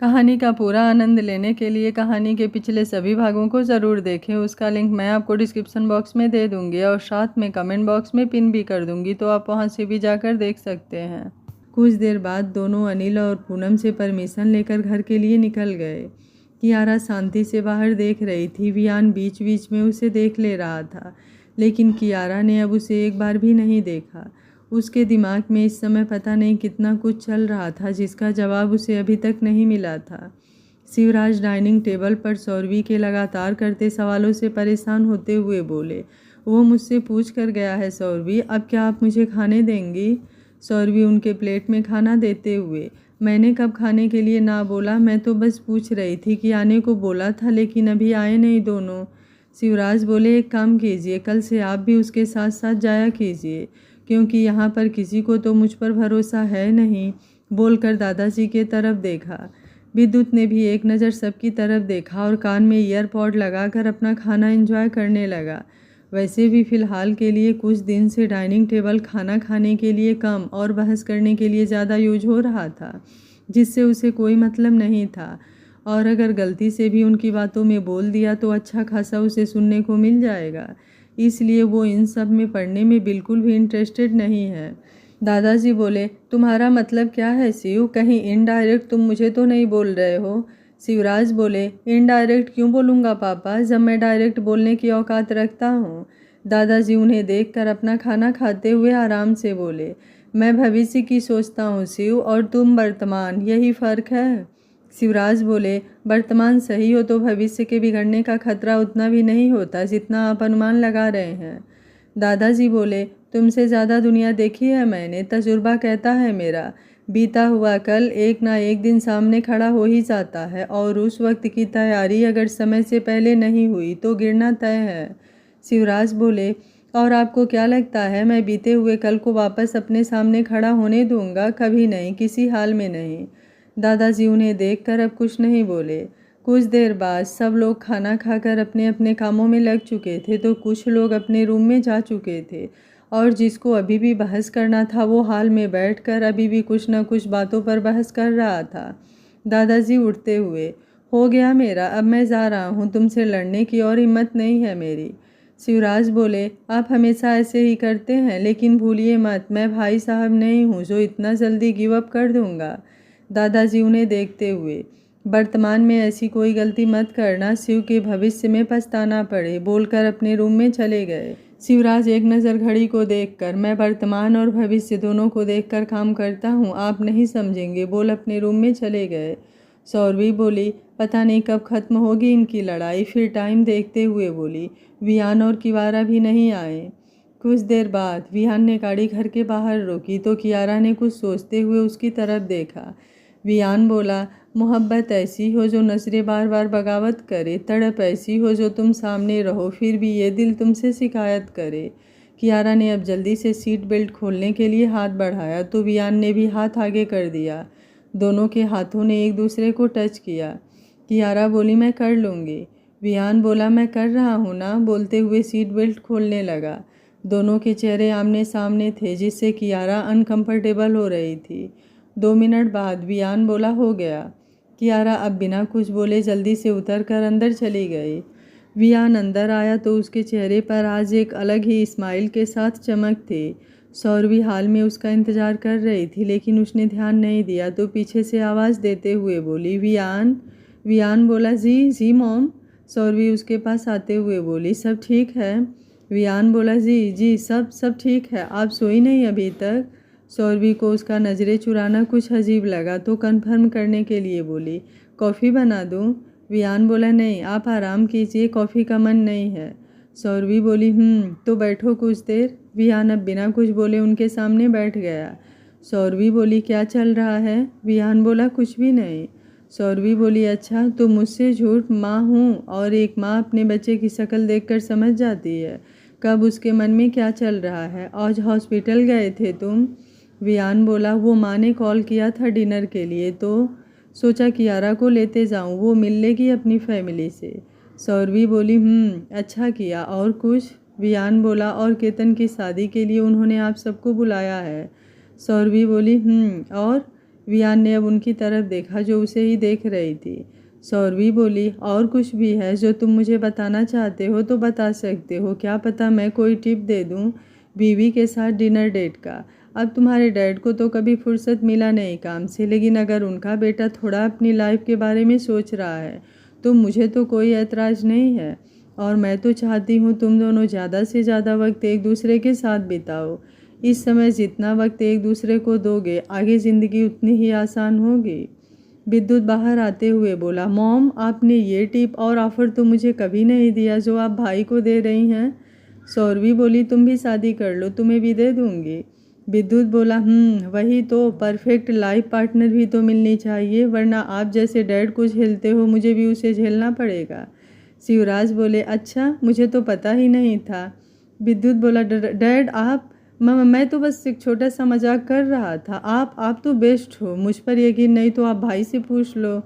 कहानी का पूरा आनंद लेने के लिए कहानी के पिछले सभी भागों को ज़रूर देखें। उसका लिंक मैं आपको डिस्क्रिप्शन बॉक्स में दे दूंगी और साथ में कमेंट बॉक्स में पिन भी कर दूंगी, तो आप वहां से भी जाकर देख सकते हैं। कुछ देर बाद दोनों अनिल और पूनम से परमिशन लेकर घर के लिए निकल गए। कियारा शांति से बाहर देख रही थी। वियान बीच बीच में उसे देख ले रहा था, लेकिन कियारा ने अब उसे एक बार भी नहीं देखा। उसके दिमाग में इस समय पता नहीं कितना कुछ चल रहा था जिसका जवाब उसे अभी तक नहीं मिला था। शिवराज डाइनिंग टेबल पर सौरवी के लगातार करते सवालों से परेशान होते हुए बोले, वो मुझसे पूछ कर गया है सौरवी, अब क्या आप मुझे खाने देंगी? सौरवी उनके प्लेट में खाना देते हुए, मैंने कब खाने के लिए ना बोला, मैं तो बस पूछ रही थी कि आने को बोला था लेकिन अभी आए नहीं दोनों। शिवराज बोले, एक काम कीजिए, कल से आप भी उसके साथ साथ जाया कीजिए, क्योंकि यहाँ पर किसी को तो मुझ पर भरोसा है नहीं। बोलकर दादाजी के तरफ देखा। विद्युत ने भी एक नज़र सबकी तरफ देखा और कान में ईयरपॉड लगाकर अपना खाना एंजॉय करने लगा। वैसे भी फ़िलहाल के लिए कुछ दिन से डाइनिंग टेबल खाना खाने के लिए कम और बहस करने के लिए ज़्यादा यूज हो रहा था, जिससे उसे कोई मतलब नहीं था। और अगर गलती से भी उनकी बातों में बोल दिया तो अच्छा खासा उसे सुनने को मिल जाएगा। इसलिए वो इन सब में पढ़ने में बिल्कुल भी इंटरेस्टेड नहीं है। दादाजी बोले, तुम्हारा मतलब क्या है शिव? कहीं इनडायरेक्ट तुम मुझे तो नहीं बोल रहे हो? शिवराज बोले, इनडायरेक्ट क्यों बोलूँगा पापा, जब मैं डायरेक्ट बोलने की औकात रखता हूँ। दादाजी उन्हें देखकर अपना खाना खाते हुए आराम से बोले, मैं भविष्य की सोचता हूँ शिव और तुम वर्तमान, यही फ़र्क है। शिवराज बोले, वर्तमान सही हो तो भविष्य के बिगड़ने का खतरा उतना भी नहीं होता जितना आप अनुमान लगा रहे हैं। दादाजी बोले, तुमसे ज़्यादा दुनिया देखी है मैंने, तजुर्बा कहता है मेरा, बीता हुआ कल एक ना एक दिन सामने खड़ा हो ही जाता है और उस वक्त की तैयारी अगर समय से पहले नहीं हुई तो गिरना तय है। शिवराज बोले, और आपको क्या लगता है मैं बीते हुए कल को वापस अपने सामने खड़ा होने दूंगा? कभी नहीं, किसी हाल में नहीं। दादाजी उन्हें देखकर अब कुछ नहीं बोले। कुछ देर बाद सब लोग खाना खाकर अपने अपने कामों में लग चुके थे, तो कुछ लोग अपने रूम में जा चुके थे और जिसको अभी भी बहस करना था वो हाल में बैठकर अभी भी कुछ न कुछ बातों पर बहस कर रहा था। दादाजी उठते हुए, हो गया मेरा, अब मैं जा रहा हूँ, तुमसे लड़ने की और हिम्मत नहीं है मेरी। शिवराज बोले, आप हमेशा ऐसे ही करते हैं, लेकिन भूलिए मत मैं भाई साहब नहीं हूँ जो इतना जल्दी गिव अप कर दूँगा। दादाजी उन्हें देखते हुए, वर्तमान में ऐसी कोई गलती मत करना, शिव के भविष्य में पछताना पड़े, बोलकर अपने रूम में चले गए। शिवराज एक नज़र घड़ी को देखकर, मैं वर्तमान और भविष्य दोनों को देखकर काम करता हूँ, आप नहीं समझेंगे, बोल अपने रूम में चले गए। सौरवी बोली, पता नहीं कब खत्म होगी इनकी लड़ाई। फिर टाइम देखते हुए बोली, वियान और कियारा भी नहीं आए। कुछ देर बाद वियान ने गाड़ी घर के बाहर रोकी तो कियारा ने कुछ सोचते हुए उसकी तरफ देखा। वियान बोला, मोहब्बत ऐसी हो जो नजरें बार बार बगावत करे, तड़प ऐसी हो जो तुम सामने रहो फिर भी ये दिल तुमसे शिकायत करे। कियारा ने अब जल्दी से सीट बेल्ट खोलने के लिए हाथ बढ़ाया तो वियान ने भी हाथ आगे कर दिया। दोनों के हाथों ने एक दूसरे को टच किया। कियारा बोली, मैं कर लूँगी। वियान बोला, मैं कर रहा हूँ ना, बोलते हुए सीट बेल्ट खोलने लगा। दोनों के चेहरे आमने सामने थे जिससे कियारा अनकंफर्टेबल हो रही थी। 2 मिनट बाद वियान बोला, हो गया। कियारा अब बिना कुछ बोले जल्दी से उतरकर अंदर चली गई। वियान अंदर आया तो उसके चेहरे पर आज एक अलग ही स्माइल के साथ चमक थी। सौरवी हाल में उसका इंतजार कर रही थी लेकिन उसने ध्यान नहीं दिया तो पीछे से आवाज़ देते हुए बोली, वियान। वियान बोला, जी जी मॉम। सौरवी उसके पास आते हुए बोली, सब ठीक है? वियान बोला, जी जी सब सब ठीक है, आप सोई नहीं अभी तक? सौरवी को उसका नज़रें चुराना कुछ अजीब लगा तो कंफर्म करने के लिए बोली, कॉफ़ी बना दूँ? वियान बोला, नहीं आप आराम कीजिए, कॉफ़ी का मन नहीं है। सौरवी बोली, तो बैठो कुछ देर। वियान अब बिना कुछ बोले उनके सामने बैठ गया। सौरवी बोली, क्या चल रहा है? वियान बोला, कुछ भी नहीं। सौरवी बोली, अच्छा तो मुझसे झूठ? माँ हूँ और एक माँ अपने बच्चे की शक्ल देखकर समझ जाती है कब उसके मन में क्या चल रहा है। आज हॉस्पिटल गए थे तुम? वियान बोला, वो माँ ने कॉल किया था डिनर के लिए तो सोचा कियारा को लेते जाऊं, वो मिल लेगी अपनी फैमिली से। सौरवी बोली, अच्छा किया, और कुछ? वियान बोला, और केतन की शादी के लिए उन्होंने आप सबको बुलाया है। सौरवी बोली, और? वियान ने अब उनकी तरफ देखा जो उसे ही देख रही थी। सौरवी बोली, और कुछ भी है जो तुम मुझे बताना चाहते हो तो बता सकते हो, क्या पता मैं कोई टिप दे दूँ बीवी के साथ डिनर डेट का। अब तुम्हारे डैड को तो कभी फुर्सत मिला नहीं काम से, लेकिन अगर उनका बेटा थोड़ा अपनी लाइफ के बारे में सोच रहा है तो मुझे तो कोई ऐतराज़ नहीं है, और मैं तो चाहती हूँ तुम दोनों ज़्यादा से ज़्यादा वक्त एक दूसरे के साथ बिताओ। इस समय जितना वक्त एक दूसरे को दोगे आगे ज़िंदगी उतनी ही आसान होगी। विद्युत बाहर आते हुए बोला, मॉम आपने ये टिप और ऑफ़र तो मुझे कभी नहीं दिया जो आप भाई को दे रही हैं। सौरवी बोली, तुम भी शादी कर लो, तुम्हें भी दे दूँगी। विद्युत बोला, वही तो, परफेक्ट लाइफ पार्टनर भी तो मिलनी चाहिए, वरना आप जैसे डैड को झेलते हो मुझे भी उसे झेलना पड़ेगा। शिवराज बोले, अच्छा मुझे तो पता ही नहीं था। विद्युत बोला, डैड आप, मैं तो बस एक छोटा सा मजाक कर रहा था, आप तो बेस्ट हो, मुझ पर यकीन नहीं तो आप भाई से पूछ लो।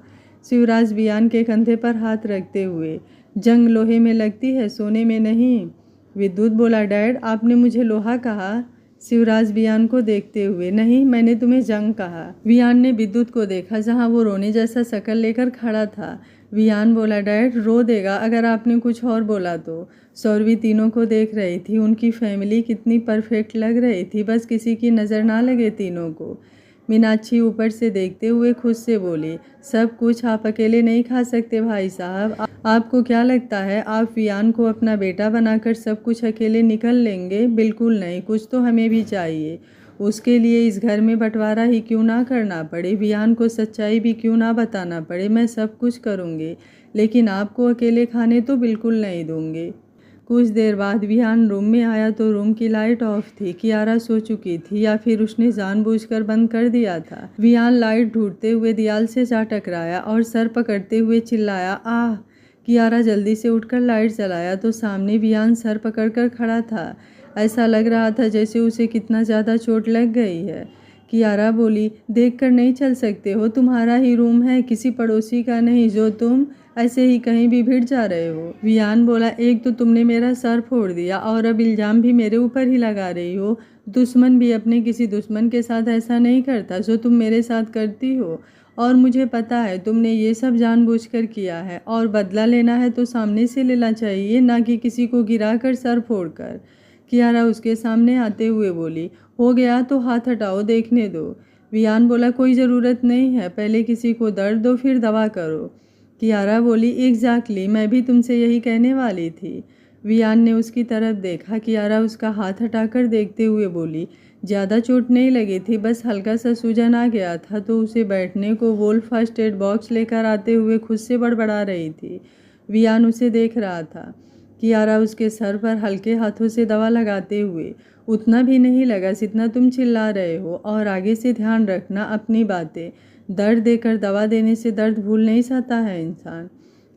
शिवराज वियान के कंधे पर हाथ रखते हुए, जंग लोहे में लगती है सोने में नहीं। विद्युत बोला, डैड आपने मुझे लोहा कहा। शिवराज वियान को देखते हुए, नहीं मैंने तुम्हें जंग कहा। वियान ने विद्युत को देखा जहां वो रोने जैसा शक्ल लेकर खड़ा था। वियान बोला, डैड रो देगा अगर आपने कुछ और बोला तो। सौरवी तीनों को देख रही थी, उनकी फैमिली कितनी परफेक्ट लग रही थी, बस किसी की नज़र ना लगे तीनों को। मीनाक्षी ऊपर से देखते हुए खुद से बोली, सब कुछ आप अकेले नहीं खा सकते भाई साहब, आपको क्या लगता है आप वियान को अपना बेटा बनाकर सब कुछ अकेले निकल लेंगे? बिल्कुल नहीं, कुछ तो हमें भी चाहिए। उसके लिए इस घर में बंटवारा ही क्यों ना करना पड़े, वियान को सच्चाई भी क्यों ना बताना पड़े, मैं सब कुछ करूँगी, लेकिन आपको अकेले खाने तो बिल्कुल नहीं दूँगी। कुछ देर बाद विहान रूम में आया तो रूम की लाइट ऑफ थी। कियारा सो चुकी थी या फिर उसने जानबूझकर बंद कर दिया था। विहान लाइट ढूंढते हुए दीवार से जा टकराया और सर पकड़ते हुए चिल्लाया, आह। कियारा जल्दी से उठकर लाइट जलाया तो सामने विहान सर पकड़कर खड़ा था। ऐसा लग रहा था जैसे उसे कितना ज़्यादा चोट लग गई है। कियारा बोली, देख कर नहीं चल सकते हो, तुम्हारा ही रूम है, किसी पड़ोसी का नहीं जो तुम ऐसे ही कहीं भी भिड़ जा रहे हो। वियान बोला, एक तो तुमने मेरा सर फोड़ दिया और अब इल्ज़ाम भी मेरे ऊपर ही लगा रही हो। दुश्मन भी अपने किसी दुश्मन के साथ ऐसा नहीं करता जो तुम मेरे साथ करती हो, और मुझे पता है तुमने ये सब जानबूझकर किया है, और बदला लेना है तो सामने से लेना चाहिए, ना कि किसी को गिरा कर सर फोड़ कर। कियारा उसके सामने आते हुए बोली, हो गया तो हाथ हटाओ, देखने दो। वियान बोला, कोई ज़रूरत नहीं है, पहले किसी को दर्द दो फिर दवा करो। कियारा बोली, एग्जैक्टली, मैं भी तुमसे यही कहने वाली थी। वियान ने उसकी तरफ देखा। कियारा उसका हाथ हटाकर देखते हुए बोली, ज़्यादा चोट नहीं लगी थी, बस हल्का सा सूजन आ गया था, तो उसे बैठने को वोल्फ फर्स्ट एड बॉक्स लेकर आते हुए खुद से बड़बड़ा रही थी। वियान उसे देख रहा था। कियारा उसके सर पर हल्के हाथों से दवा लगाते हुए, उतना भी नहीं लगा जितना तुम चिल्ला रहे हो, और आगे से ध्यान रखना अपनी बातें, दर्द देकर दवा देने से दर्द भूल नहीं सकता है इंसान।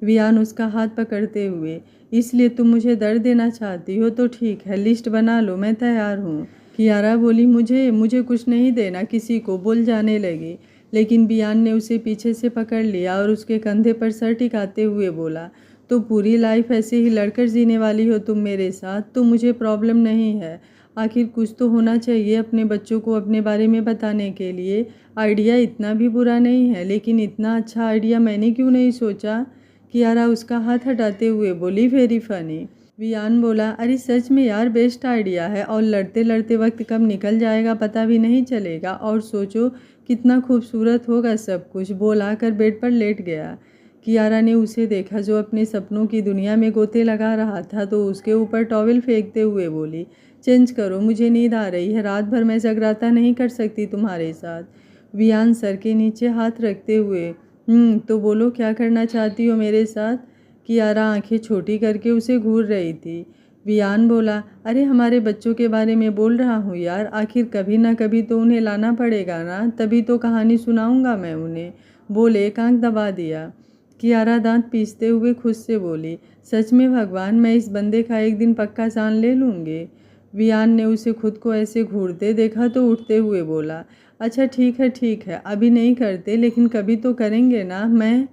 वियान उसका हाथ पकड़ते हुए, इसलिए तुम मुझे दर्द देना चाहती हो तो ठीक है, लिस्ट बना लो, मैं तैयार हूँ। कियारा बोली, मुझे कुछ नहीं देना किसी को, बोल जाने लगी, लेकिन वियान ने उसे पीछे से पकड़ लिया और उसके कंधे पर सर टिकाते हुए बोला, तो पूरी लाइफ ऐसे ही लड़कर जीने वाली हो तुम मेरे साथ, तो मुझे प्रॉब्लम नहीं है, आखिर कुछ तो होना चाहिए अपने बच्चों को अपने बारे में बताने के लिए। आइडिया इतना भी बुरा नहीं है, लेकिन इतना अच्छा आइडिया मैंने क्यों नहीं सोचा। कियारा उसका हाथ हटाते हुए बोली, वेरी फनी। वियान बोला, अरे सच में यार, बेस्ट आइडिया है, और लड़ते लड़ते वक्त कब निकल जाएगा पता भी नहीं चलेगा, और सोचो कितना खूबसूरत होगा सब कुछ। बोला कर बेड पर लेट गया। कियारा ने उसे देखा जो अपने सपनों की दुनिया में गोते लगा रहा था, तो उसके ऊपर टॉवेल फेंकते हुए बोली, चेंज करो, मुझे नींद आ रही है, रात भर मैं जगराता नहीं कर सकती तुम्हारे साथ। वियान सर के नीचे हाथ रखते हुए, तो बोलो क्या करना चाहती हो मेरे साथ। कियारा आंखें छोटी करके उसे घूर रही थी। वियान बोला, अरे हमारे बच्चों के बारे में बोल रहा हूँ यार, आखिर कभी ना कभी तो उन्हें लाना पड़ेगा ना, तभी तो कहानी सुनाऊंगा मैं उन्हें। बोले, कांख दबा दिया। कियारा दांत पीसते हुए खुद से बोली, सच में भगवान, मैं इस बंदे का एक दिन पक्का जान ले लूँगी। वियान ने उसे खुद को ऐसे घूरते देखा तो उठते हुए बोला, अच्छा ठीक है, अभी नहीं करते, लेकिन कभी तो करेंगे ना। मैं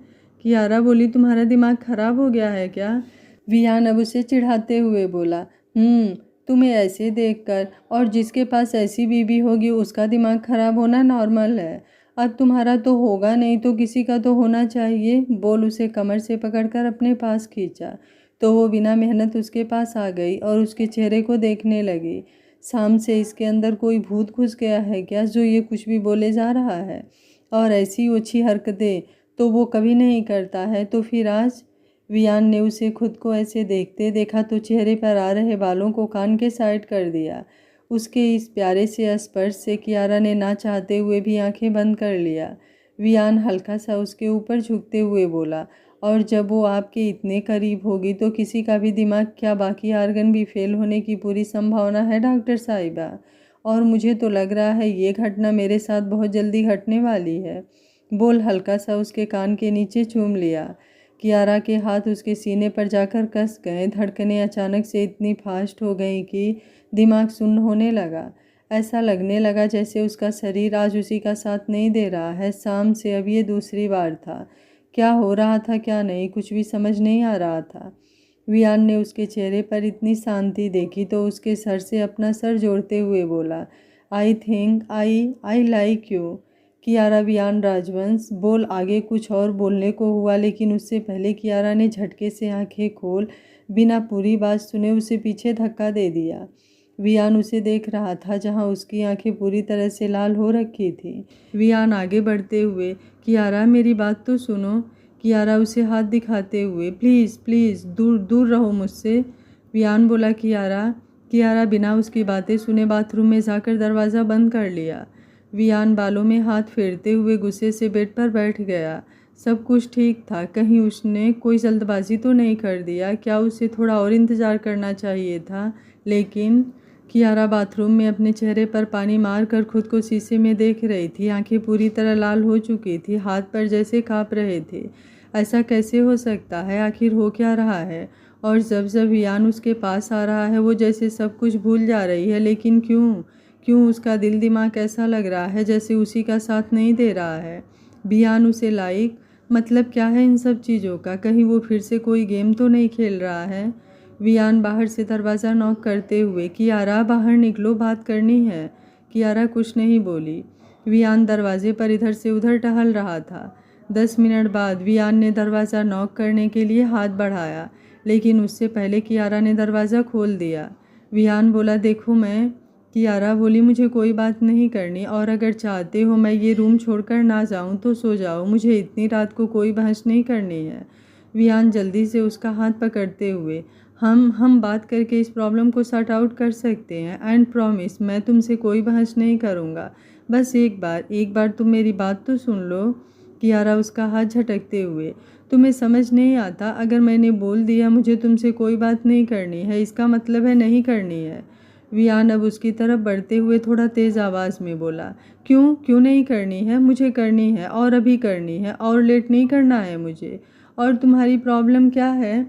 कियारा बोली, तुम्हारा दिमाग खराब हो गया है क्या। वियान अब उसे चिढ़ाते हुए बोला, तुम्हें ऐसे देखकर, और जिसके पास ऐसी बीवी होगी उसका दिमाग खराब होना नॉर्मल है। अब तुम्हारा तो होगा नहीं तो किसी का तो होना चाहिए। बोल उसे कमर से पकड़कर अपने पास खींचा तो वो बिना मेहनत उसके पास आ गई और उसके चेहरे को देखने लगी। शाम से इसके अंदर कोई भूत घुस गया है क्या जो ये कुछ भी बोले जा रहा है? और ऐसी ओछी हरकतें तो वो कभी नहीं करता है, तो फिर आज? वियान ने उसे खुद को ऐसे देखते देखा तो चेहरे पर आ रहे बालों को कान के साइड कर दिया। उसके इस प्यारे से स्पर्श से कियारा ने ना चाहते हुए भी आंखें बंद कर लिया। वियान हल्का सा उसके ऊपर झुकते हुए बोला, और जब वो आपके इतने करीब होगी तो किसी का भी दिमाग क्या बाकी आर्गन भी फेल होने की पूरी संभावना है डॉक्टर साहिबा। और मुझे तो लग रहा है ये घटना मेरे साथ बहुत जल्दी घटने वाली है। बोल हल्का सा उसके कान के नीचे चूम लिया। कियारा के हाथ उसके सीने पर जाकर कस गए। धड़कनें अचानक से इतनी फास्ट हो गई कि दिमाग सुन्न होने लगा। ऐसा लगने लगा जैसे उसका शरीर आज उसी का साथ नहीं दे रहा है। शाम से अब ये दूसरी बार था। क्या हो रहा था क्या नहीं, कुछ भी समझ नहीं आ रहा था। वियान ने उसके चेहरे पर इतनी शांति देखी तो उसके सर से अपना सर जोड़ते हुए बोला, I think I like you. Kiara Viaan Rajvansh. बोल आगे कुछ और बोलने को हुआ लेकिन उससे पहले कियारा ने झटके से आंखें खोल बिना पूरी बात सुने उसे पीछे धक्का दे दिया। वियान उसे देख रहा था जहां उसकी आंखें पूरी तरह से लाल हो रखी थी। वियान आगे बढ़ते हुए, कियारा मेरी बात तो सुनो। कियारा उसे हाथ दिखाते हुए, प्लीज़ प्लीज़ दूर दूर रहो मुझसे। वियान बोला कियारा। कियारा बिना उसकी बातें सुने बाथरूम में जाकर दरवाज़ा बंद कर लिया। वियान बालों में हाथ फेरते हुए गुस्से से बेड पर बैठ गया। सब कुछ ठीक था, कहीं उसने कोई जल्दबाजी तो नहीं कर दिया? क्या उसे थोड़ा और इंतज़ार करना चाहिए था? लेकिन कियारा बाथरूम में अपने चेहरे पर पानी मार कर खुद को शीशे में देख रही थी। आंखें पूरी तरह लाल हो चुकी थी, हाथ पर जैसे काँप रहे थे। ऐसा कैसे हो सकता है? आखिर हो क्या रहा है? और जब जब वियान उसके पास आ रहा है वो जैसे सब कुछ भूल जा रही है। लेकिन क्यों? क्यों उसका दिल दिमाग ऐसा लग रहा है जैसे उसी का साथ नहीं दे रहा है? वियान उसे लाइक, मतलब क्या है इन सब चीज़ों का? कहीं वो फिर से कोई गेम तो नहीं खेल रहा है? वियान बाहर से दरवाज़ा नॉक करते हुए, कियारा बाहर निकलो, बात करनी है। कियारा कुछ नहीं बोली। वियान दरवाजे पर इधर से उधर टहल रहा था। 10 मिनट बाद वियान ने दरवाज़ा नॉक करने के लिए हाथ बढ़ाया, लेकिन उससे पहले कियारा ने दरवाज़ा खोल दिया। वियान बोला, देखो मैं। कियारा बोली, मुझे कोई बात नहीं करनी, और अगर चाहते हो मैं ये रूम छोड़कर ना जाऊं तो सो जाओ, मुझे इतनी रात को कोई बहस नहीं करनी है। वियान जल्दी से उसका हाथ पकड़ते हुए, हम बात करके इस प्रॉब्लम को सॉर्ट आउट कर सकते हैं, एंड प्रॉमिस मैं तुमसे कोई बहस नहीं करूँगा। बस एक बार तुम मेरी बात तो सुन लो। कियारा उसका हाथ झटकते हुए, तुम्हें समझ नहीं आता? अगर मैंने बोल दिया मुझे तुमसे कोई बात नहीं करनी है, इसका मतलब है नहीं करनी है। वियान अब उसकी तरफ बढ़ते हुए थोड़ा तेज़ आवाज़ में बोला, क्यों नहीं करनी है? मुझे करनी है, और अभी करनी है, और लेट नहीं करना है मुझे। और तुम्हारी प्रॉब्लम क्या है?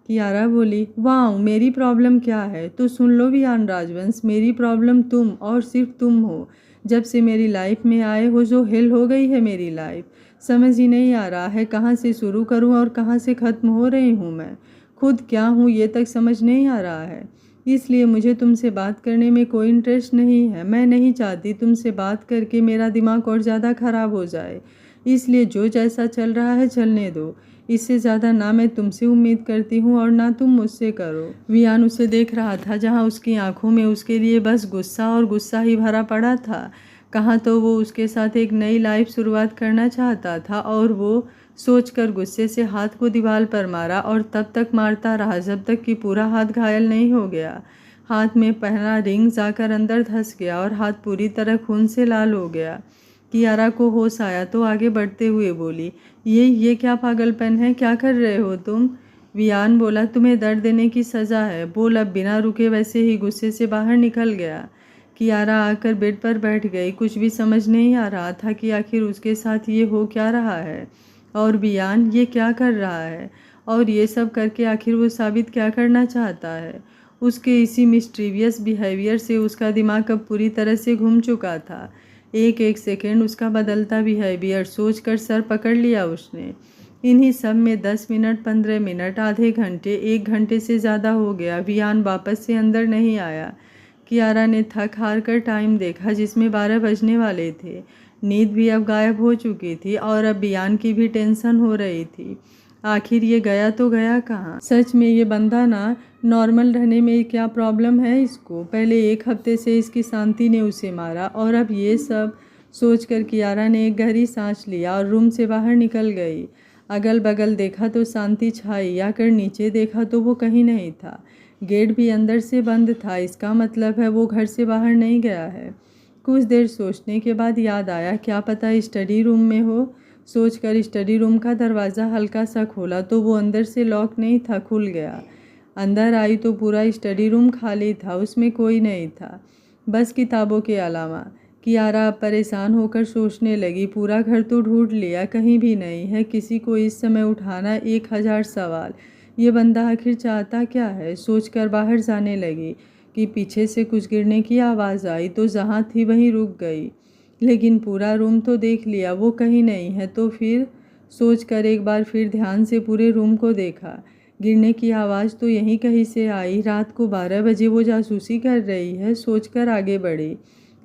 कियारा बोली, वाह मेरी प्रॉब्लम क्या है? तो सुन लो वियान राजवंश, मेरी प्रॉब्लम तुम और सिर्फ तुम हो। जब से मेरी लाइफ में आए हो जो हेल हो गई है मेरी लाइफ। समझ ही नहीं आ रहा है कहाँ से शुरू करूँ और कहाँ से ख़त्म हो रही हूँ मैं। खुद क्या हूँ ये तक समझ नहीं आ रहा है। इसलिए मुझे तुमसे बात करने में कोई इंटरेस्ट नहीं है। मैं नहीं चाहती तुमसे बात करके मेरा दिमाग और ज़्यादा ख़राब हो जाए। इसलिए जो जैसा चल रहा है चलने दो। इससे ज़्यादा ना मैं तुमसे उम्मीद करती हूँ और ना तुम मुझसे करो। वियान उसे देख रहा था जहाँ उसकी आंखों में उसके लिए बस गुस्सा और गुस्सा ही भरा पड़ा था। कहाँ तो वो उसके साथ एक नई लाइफ शुरुआत करना चाहता था, और वो सोचकर गुस्से से हाथ को दीवार पर मारा, और तब तक मारता रहा जब तक कि पूरा हाथ घायल नहीं हो गया। हाथ में पहना रिंग जाकर अंदर धंस गया और हाथ पूरी तरह खून से लाल हो गया। कियारा को होश आया तो आगे बढ़ते हुए बोली, ये क्या पागलपन है? क्या कर रहे हो तुम? वियान बोला, तुम्हें दर्द देने की सज़ा है। बोल अब बिना रुके वैसे ही गुस्से से बाहर निकल गया। कियारा आकर बेड पर बैठ गई। कुछ भी समझ नहीं आ रहा था कि आखिर उसके साथ ये हो क्या रहा है, और वियान ये क्या कर रहा है, और ये सब करके आखिर वो साबित क्या करना चाहता है। उसके इसी मिस्टीरियस बिहेवियर से उसका दिमाग अब पूरी तरह से घूम चुका था। एक एक सेकेंड उसका बदलता बिहेवियर सोचकर सर पकड़ लिया उसने। इन्हीं सब में 10 मिनट, 15 मिनट, आधे घंटे, 1 घंटे से ज़्यादा हो गया। वियान वापस से अंदर नहीं आया। कियारा ने थक हार कर टाइम देखा जिसमें 12 बजने वाले थे। नींद भी अब गायब हो चुकी थी और अब बियान की भी टेंशन हो रही थी। आखिर ये गया तो गया कहाँ? सच में ये बंदा ना नॉर्मल रहने में क्या प्रॉब्लम है इसको? पहले 1 हफ्ते से इसकी शांति ने उसे मारा और अब ये सब सोचकर कियारा ने एक गहरी सांस लिया और रूम से बाहर निकल गई। अगल बगल देखा तो शांति छाई, आकर नीचे देखा तो वो कहीं नहीं था। गेट भी अंदर से बंद था, इसका मतलब है वो घर से बाहर नहीं गया है। कुछ देर सोचने के बाद याद आया, क्या पता स्टडी रूम में हो। सोचकर स्टडी रूम का दरवाज़ा हल्का सा खोला तो वो अंदर से लॉक नहीं था, खुल गया। अंदर आई तो पूरा स्टडी रूम खाली था, उसमें कोई नहीं था, बस किताबों के अलावा। कियारा अब परेशान होकर सोचने लगी, पूरा घर तो ढूंढ लिया, कहीं भी नहीं है। किसी को इस समय उठाना 1000 सवाल। ये बंदा आखिर चाहता क्या है? सोचकर बाहर जाने लगी कि पीछे से कुछ गिरने की आवाज़ आई तो जहाँ थी वहीं रुक गई। लेकिन पूरा रूम तो देख लिया, वो कहीं नहीं है। तो फिर सोचकर एक बार फिर ध्यान से पूरे रूम को देखा। गिरने की आवाज़ तो यहीं कहीं से आई। रात को 12 बजे वो जासूसी कर रही है, सोचकर आगे बढ़ी।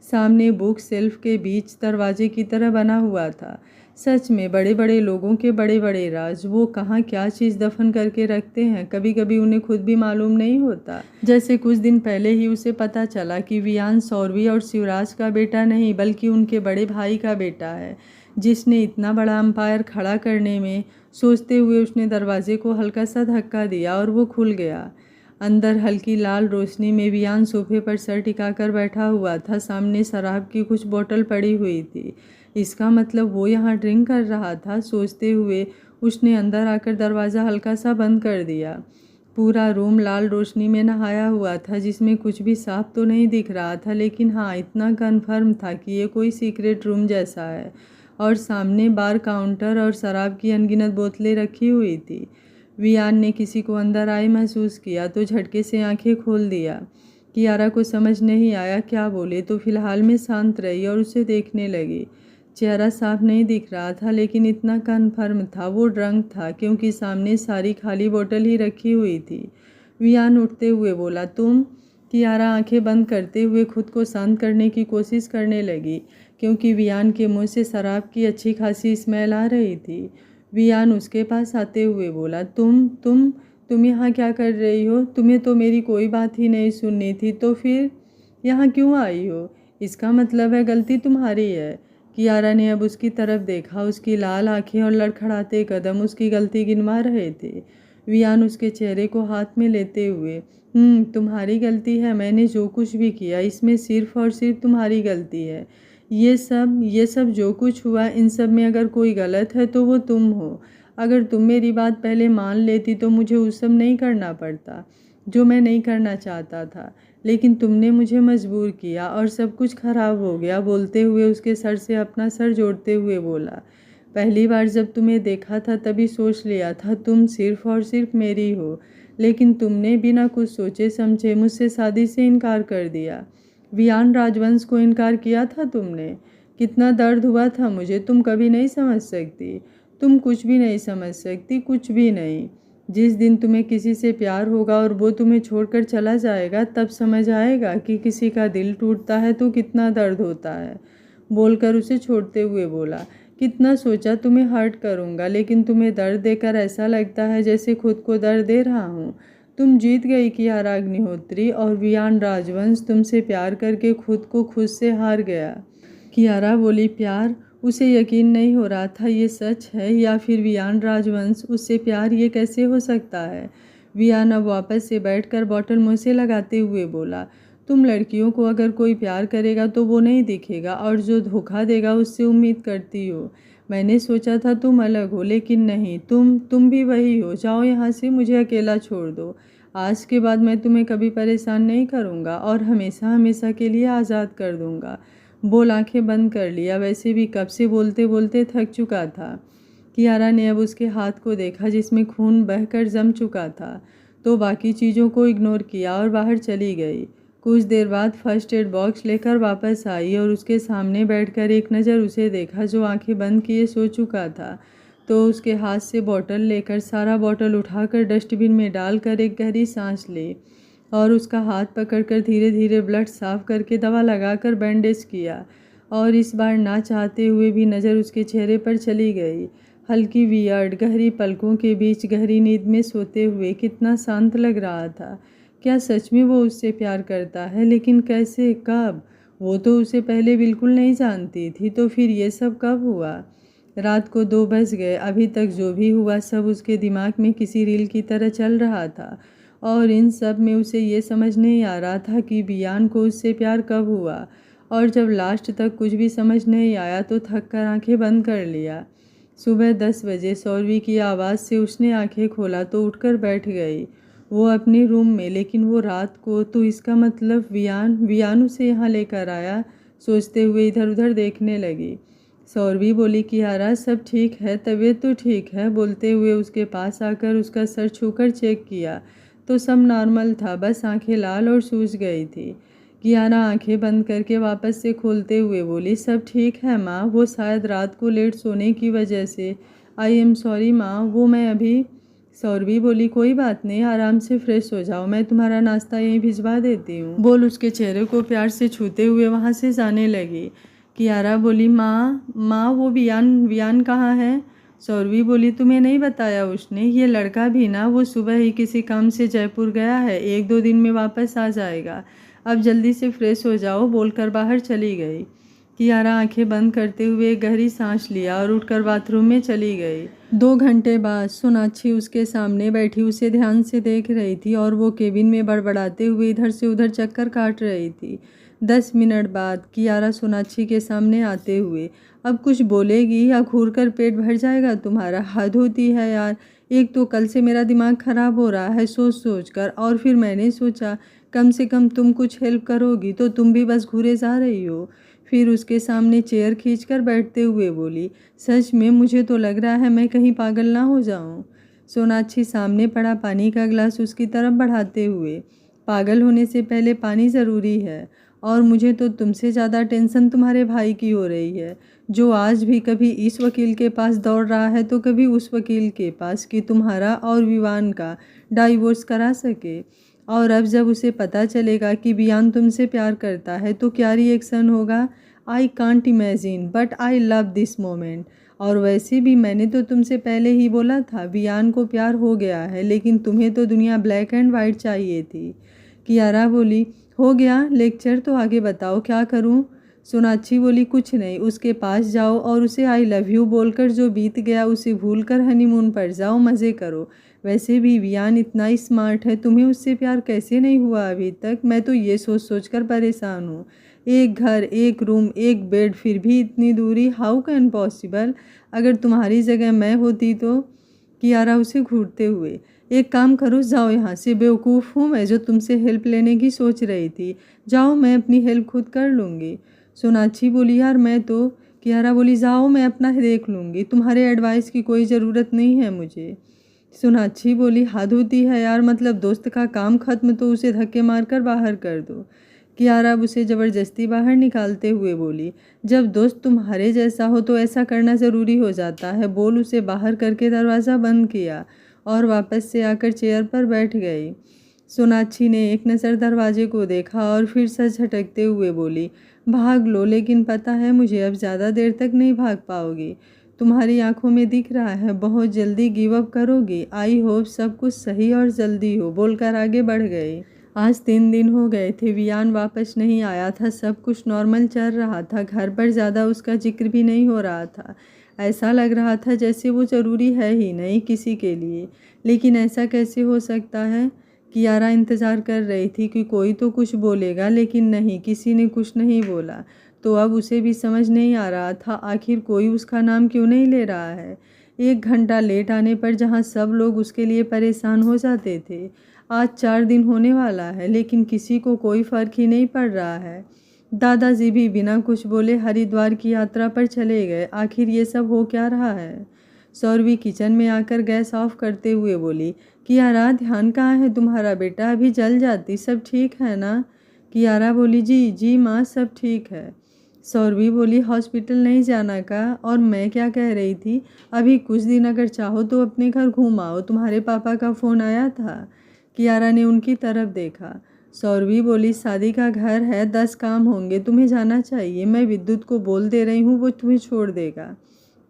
सामने बुक शेल्फ के बीच दरवाजे की तरह बना हुआ था। सच में बड़े बड़े लोगों के बड़े बड़े राज, वो कहाँ क्या चीज़ दफन करके रखते हैं, कभी कभी उन्हें खुद भी मालूम नहीं होता। जैसे कुछ दिन पहले ही उसे पता चला कि वियान सौरवी और शिवराज का बेटा नहीं बल्कि उनके बड़े भाई का बेटा है, जिसने इतना बड़ा अंपायर खड़ा करने में सोचते हुए उसने दरवाजे को हल्का सा धक्का दिया और वो खुल गया। अंदर हल्की लाल रोशनी में वियान सोफे पर सर टिकाकर बैठा हुआ था। सामने शराब की कुछ बोतल पड़ी हुई थी। इसका मतलब वो यहाँ ड्रिंक कर रहा था। सोचते हुए उसने अंदर आकर दरवाज़ा हल्का सा बंद कर दिया। पूरा रूम लाल रोशनी में नहाया हुआ था, जिसमें कुछ भी साफ तो नहीं दिख रहा था, लेकिन हाँ इतना कन्फर्म था कि ये कोई सीक्रेट रूम जैसा है। और सामने बार काउंटर और शराब की अनगिनत बोतलें रखी हुई थी। वियान ने किसी को अंदर आए महसूस किया तो झटके से आंखें खोल दिया। कियारा को समझ नहीं आया क्या बोले, तो फिलहाल में शांत रही और उसे देखने लगी। चेहरा साफ नहीं दिख रहा था, लेकिन इतना कन्फर्म था वो ड्रंक था, क्योंकि सामने सारी खाली बोतल ही रखी हुई थी। वियान उठते हुए बोला, तुम? कियारा आंखें बंद करते हुए खुद को शांत करने की कोशिश करने लगी, क्योंकि वियान के मुंह से शराब की अच्छी खासी स्मेल आ रही थी। वियान उसके पास आते हुए बोला, तुम यहाँ क्या कर रही हो? तुम्हें तो मेरी कोई बात ही नहीं सुननी थी, तो फिर यहाँ क्यों आई हो? इसका मतलब है गलती तुम्हारी है। कियारा ने अब उसकी तरफ देखा। उसकी लाल आंखें और लड़खड़ाते कदम उसकी गलती गिनवा रहे थे। वियान उसके चेहरे को हाथ में लेते हुए, तुम्हारी गलती है। मैंने जो कुछ भी किया इसमें सिर्फ और सिर्फ तुम्हारी गलती है। ये सब जो कुछ हुआ, इन सब में अगर कोई गलत है तो वो तुम हो। अगर तुम मेरी बात पहले मान लेती तो मुझे उस सब नहीं करना पड़ता जो मैं नहीं करना चाहता था, लेकिन तुमने मुझे मजबूर किया और सब कुछ खराब हो गया। बोलते हुए उसके सर से अपना सर जोड़ते हुए बोला, पहली बार जब तुम्हें देखा था तभी सोच लिया था तुम सिर्फ और सिर्फ मेरी हो, लेकिन तुमने बिना कुछ सोचे समझे मुझसे शादी से इनकार कर दिया। वियान राजवंश को इनकार किया था तुमने। कितना दर्द हुआ था मुझे, तुम कभी नहीं समझ सकती। तुम कुछ भी नहीं समझ सकती, कुछ भी नहीं। जिस दिन तुम्हें किसी से प्यार होगा और वो तुम्हें छोड़कर चला जाएगा, तब समझ आएगा कि किसी का दिल टूटता है तो कितना दर्द होता है। बोलकर उसे छोड़ते हुए बोला, कितना सोचा तुम्हें हर्ट करूँगा, लेकिन तुम्हें दर्द देकर ऐसा लगता है जैसे खुद को दर्द दे रहा हूँ। तुम जीत गई कियारा अग्निहोत्री, और वियान राजवंश तुमसे प्यार करके खुद को खुद से हार गया। कियारा बोली, प्यार? उसे यकीन नहीं हो रहा था ये सच है या फिर वियान राजवंश उससे प्यार, ये कैसे हो सकता है। वियान अब वापस से बैठकर बॉटल मुँह से लगाते हुए बोला, तुम लड़कियों को अगर कोई प्यार करेगा तो वो नहीं दिखेगा, और जो धोखा देगा उससे उम्मीद करती हो। मैंने सोचा था तुम अलग हो, लेकिन नहीं, तुम भी वही हो। जाओ यहाँ से, मुझे अकेला छोड़ दो। आज के बाद मैं तुम्हें कभी परेशान नहीं करूँगा और हमेशा हमेशा के लिए आज़ाद कर दूँगा। बोल आंखें बंद कर लिया, वैसे भी कब से बोलते बोलते थक चुका था। कियारा ने अब उसके हाथ को देखा जिसमें खून बहकर जम चुका था, तो बाकी चीज़ों को इग्नोर किया और बाहर चली गई। कुछ देर बाद फर्स्ट एड बॉक्स लेकर वापस आई और उसके सामने बैठकर एक नज़र उसे देखा जो आंखें बंद किए सो चुका था। तो उसके हाथ से बॉटल लेकर सारा बॉटल उठाकर डस्टबिन में डालकर एक गहरी सांस ली और उसका हाथ पकड़कर धीरे धीरे ब्लड साफ करके दवा लगाकर बैंडेज किया और इस बार ना चाहते हुए भी नज़र उसके चेहरे पर चली गई। हल्की वियर्ड गहरी पलकों के बीच गहरी नींद में सोते हुए कितना शांत लग रहा था। क्या सच में वो उससे प्यार करता है? लेकिन कैसे, कब? वो तो उसे पहले बिल्कुल नहीं जानती थी, तो फिर ये सब कब हुआ? रात को 2 बज गए। अभी तक जो भी हुआ सब उसके दिमाग में किसी रील की तरह चल रहा था और इन सब में उसे ये समझ नहीं आ रहा था कि बियान को उससे प्यार कब हुआ। और जब लास्ट तक कुछ भी समझ नहीं आया तो थक कर आँखें बंद कर लिया। सुबह 10 बजे सौरवी की आवाज़ से उसने आंखें खोला तो उठकर बैठ गई। वो अपने रूम में, लेकिन वो रात को, तो इसका मतलब वियान उसे यहाँ लेकर आया। सोचते हुए इधर उधर देखने लगी। सौरवी बोली कि यारा सब ठीक है, तबीयत तो ठीक है। बोलते हुए उसके पास आकर उसका सर छूकर चेक किया तो सब नॉर्मल था, बस आंखें लाल और सूज गई थी। कियारा आंखें बंद करके वापस से खोलते हुए बोली, सब ठीक है माँ, वो शायद रात को लेट सोने की वजह से। आई एम सॉरी माँ, वो मैं अभी। सौरवी बोली, कोई बात नहीं, आराम से फ्रेश हो जाओ, मैं तुम्हारा नाश्ता यहीं भिजवा देती हूँ। बोल उसके चेहरे को प्यार से छूते हुए वहाँ से जाने लगी। कियारा बोली, माँ वो वियान कहाँ है? सौरवी बोली, तुम्हें नहीं बताया उसने? ये लड़का भी ना, वो सुबह ही किसी काम से जयपुर गया है, 1-2 दिन में वापस आ जाएगा। अब जल्दी से फ्रेश हो जाओ, बोलकर बाहर चली गई। कियारा आंखें बंद करते हुए एक गहरी सांस लिया और उठकर बाथरूम में चली गई। 2 घंटे बाद सोनाक्षी उसके सामने बैठी उसे ध्यान से देख रही थी और वो केबिन में बड़बड़ाते हुए इधर से उधर चक्कर काट रही थी। 10 मिनट बाद कियारा सोनाक्षी के सामने आते हुए, अब कुछ बोलेगी या घूर कर पेट भर जाएगा तुम्हारा? हद होती है यार। एक तो कल से मेरा दिमाग ख़राब हो रहा है सोच सोच कर, और फिर मैंने सोचा कम से कम तुम कुछ हेल्प करोगी, तो तुम भी बस घूरे जा रही हो। फिर उसके सामने चेयर खींचकर बैठते हुए बोली, सच में मुझे तो लग रहा है मैं कहीं पागल ना हो जाऊं। सोनाक्षी सामने पड़ा पानी का गिलास उसकी तरफ बढ़ाते हुए, पागल होने से पहले पानी ज़रूरी है। और मुझे तो तुमसे ज़्यादा टेंशन तुम्हारे भाई की हो रही है, जो आज भी कभी इस वकील के पास दौड़ रहा है तो कभी उस वकील के पास, कि तुम्हारा और विवान का डाइवोर्स करा सके। और अब जब उसे पता चलेगा कि बियान तुमसे प्यार करता है तो क्या रिएक्शन होगा? I can't imagine, but I love this moment. और वैसे भी मैंने तो तुमसे पहले ही बोला था बियान को प्यार हो गया है, लेकिन तुम्हें तो दुनिया ब्लैक एंड वाइट चाहिए थी। कियारा बोली, हो गया लेक्चर, तो आगे बताओ क्या करूं? सोनाक्षी बोली, कुछ नहीं, उसके पास जाओ और उसे आई लव यू बोलकर जो बीत गया उसे भूल कर हनीमून पर जाओ, मज़े करो। वैसे भी वियान इतना स्मार्ट है, तुम्हें उससे प्यार कैसे नहीं हुआ अभी तक? मैं तो ये सोच सोच कर परेशान हूँ। एक घर, एक रूम, एक बेड, फिर भी इतनी दूरी, हाउ कैन पॉसिबल? अगर तुम्हारी जगह मैं होती तो? कियारा उसे घूरते हुए, एक काम करो, जाओ यहाँ से, बेवकूफ़ हूँ मैं जो तुमसे हेल्प लेने की सोच रही थी। जाओ, मैं अपनी हेल्प खुद कर लूँगी। सोनाक्षी बोली, यार मैं तो। कियारा बोली, जाओ मैं अपना देख लूँगी, तुम्हारे एडवाइस की कोई ज़रूरत नहीं है मुझे। सोनाक्षी बोली, हद होती है यार, मतलब दोस्त का काम खत्म तो उसे धक्के मारकर बाहर कर दो। कियारा अब उसे ज़बरदस्ती बाहर निकालते हुए बोली, जब दोस्त तुम्हारे जैसा हो तो ऐसा करना ज़रूरी हो जाता है। बोल उसे बाहर करके दरवाज़ा बंद किया और वापस से आकर चेयर पर बैठ गई। सोनाक्षी ने एक नज़र दरवाजे को देखा और फिर सर झटकते हुए बोली, भाग लो, लेकिन पता है मुझे अब ज़्यादा देर तक नहीं भाग पाओगी। तुम्हारी आंखों में दिख रहा है बहुत जल्दी गिव अप करोगी। आई होप सब कुछ सही और जल्दी हो, बोलकर आगे बढ़ गई। आज 3 दिन हो गए थे, वियान वापस नहीं आया था, सब कुछ नॉर्मल चल रहा था, घर पर ज़्यादा उसका जिक्र भी नहीं हो रहा था। ऐसा लग रहा था जैसे वो ज़रूरी है ही नहीं किसी के लिए। लेकिन ऐसा कैसे हो सकता है? कियारा इंतज़ार कर रही थी कि कोई तो कुछ बोलेगा, लेकिन नहीं, किसी ने कुछ नहीं बोला। तो अब उसे भी समझ नहीं आ रहा था आखिर कोई उसका नाम क्यों नहीं ले रहा है। 1 घंटा लेट आने पर जहाँ सब लोग उसके लिए परेशान हो जाते थे, आज 4 दिन होने वाला है, लेकिन किसी को कोई फ़र्क ही नहीं पड़ रहा है। दादाजी भी बिना कुछ बोले हरिद्वार की यात्रा पर चले गए। आखिर ये सब हो क्या रहा है? सौरवी किचन में आकर गैस ऑफ करते हुए बोली, कियारा ध्यान कहाँ है तुम्हारा बेटा? अभी जल जाती, सब ठीक है ना? कियारा बोली, जी जी माँ, सब ठीक है। सौरवी बोली, हॉस्पिटल नहीं जाना का? और मैं क्या कह रही थी, अभी कुछ दिन अगर चाहो तो अपने घर घूम आओ, तुम्हारे पापा का फ़ोन आया था। कियारा ने उनकी तरफ देखा। सौरवी बोली, शादी का घर है, 10 काम होंगे, तुम्हें जाना चाहिए। मैं विद्युत को बोल दे रही हूँ, वो तुम्हें छोड़ देगा।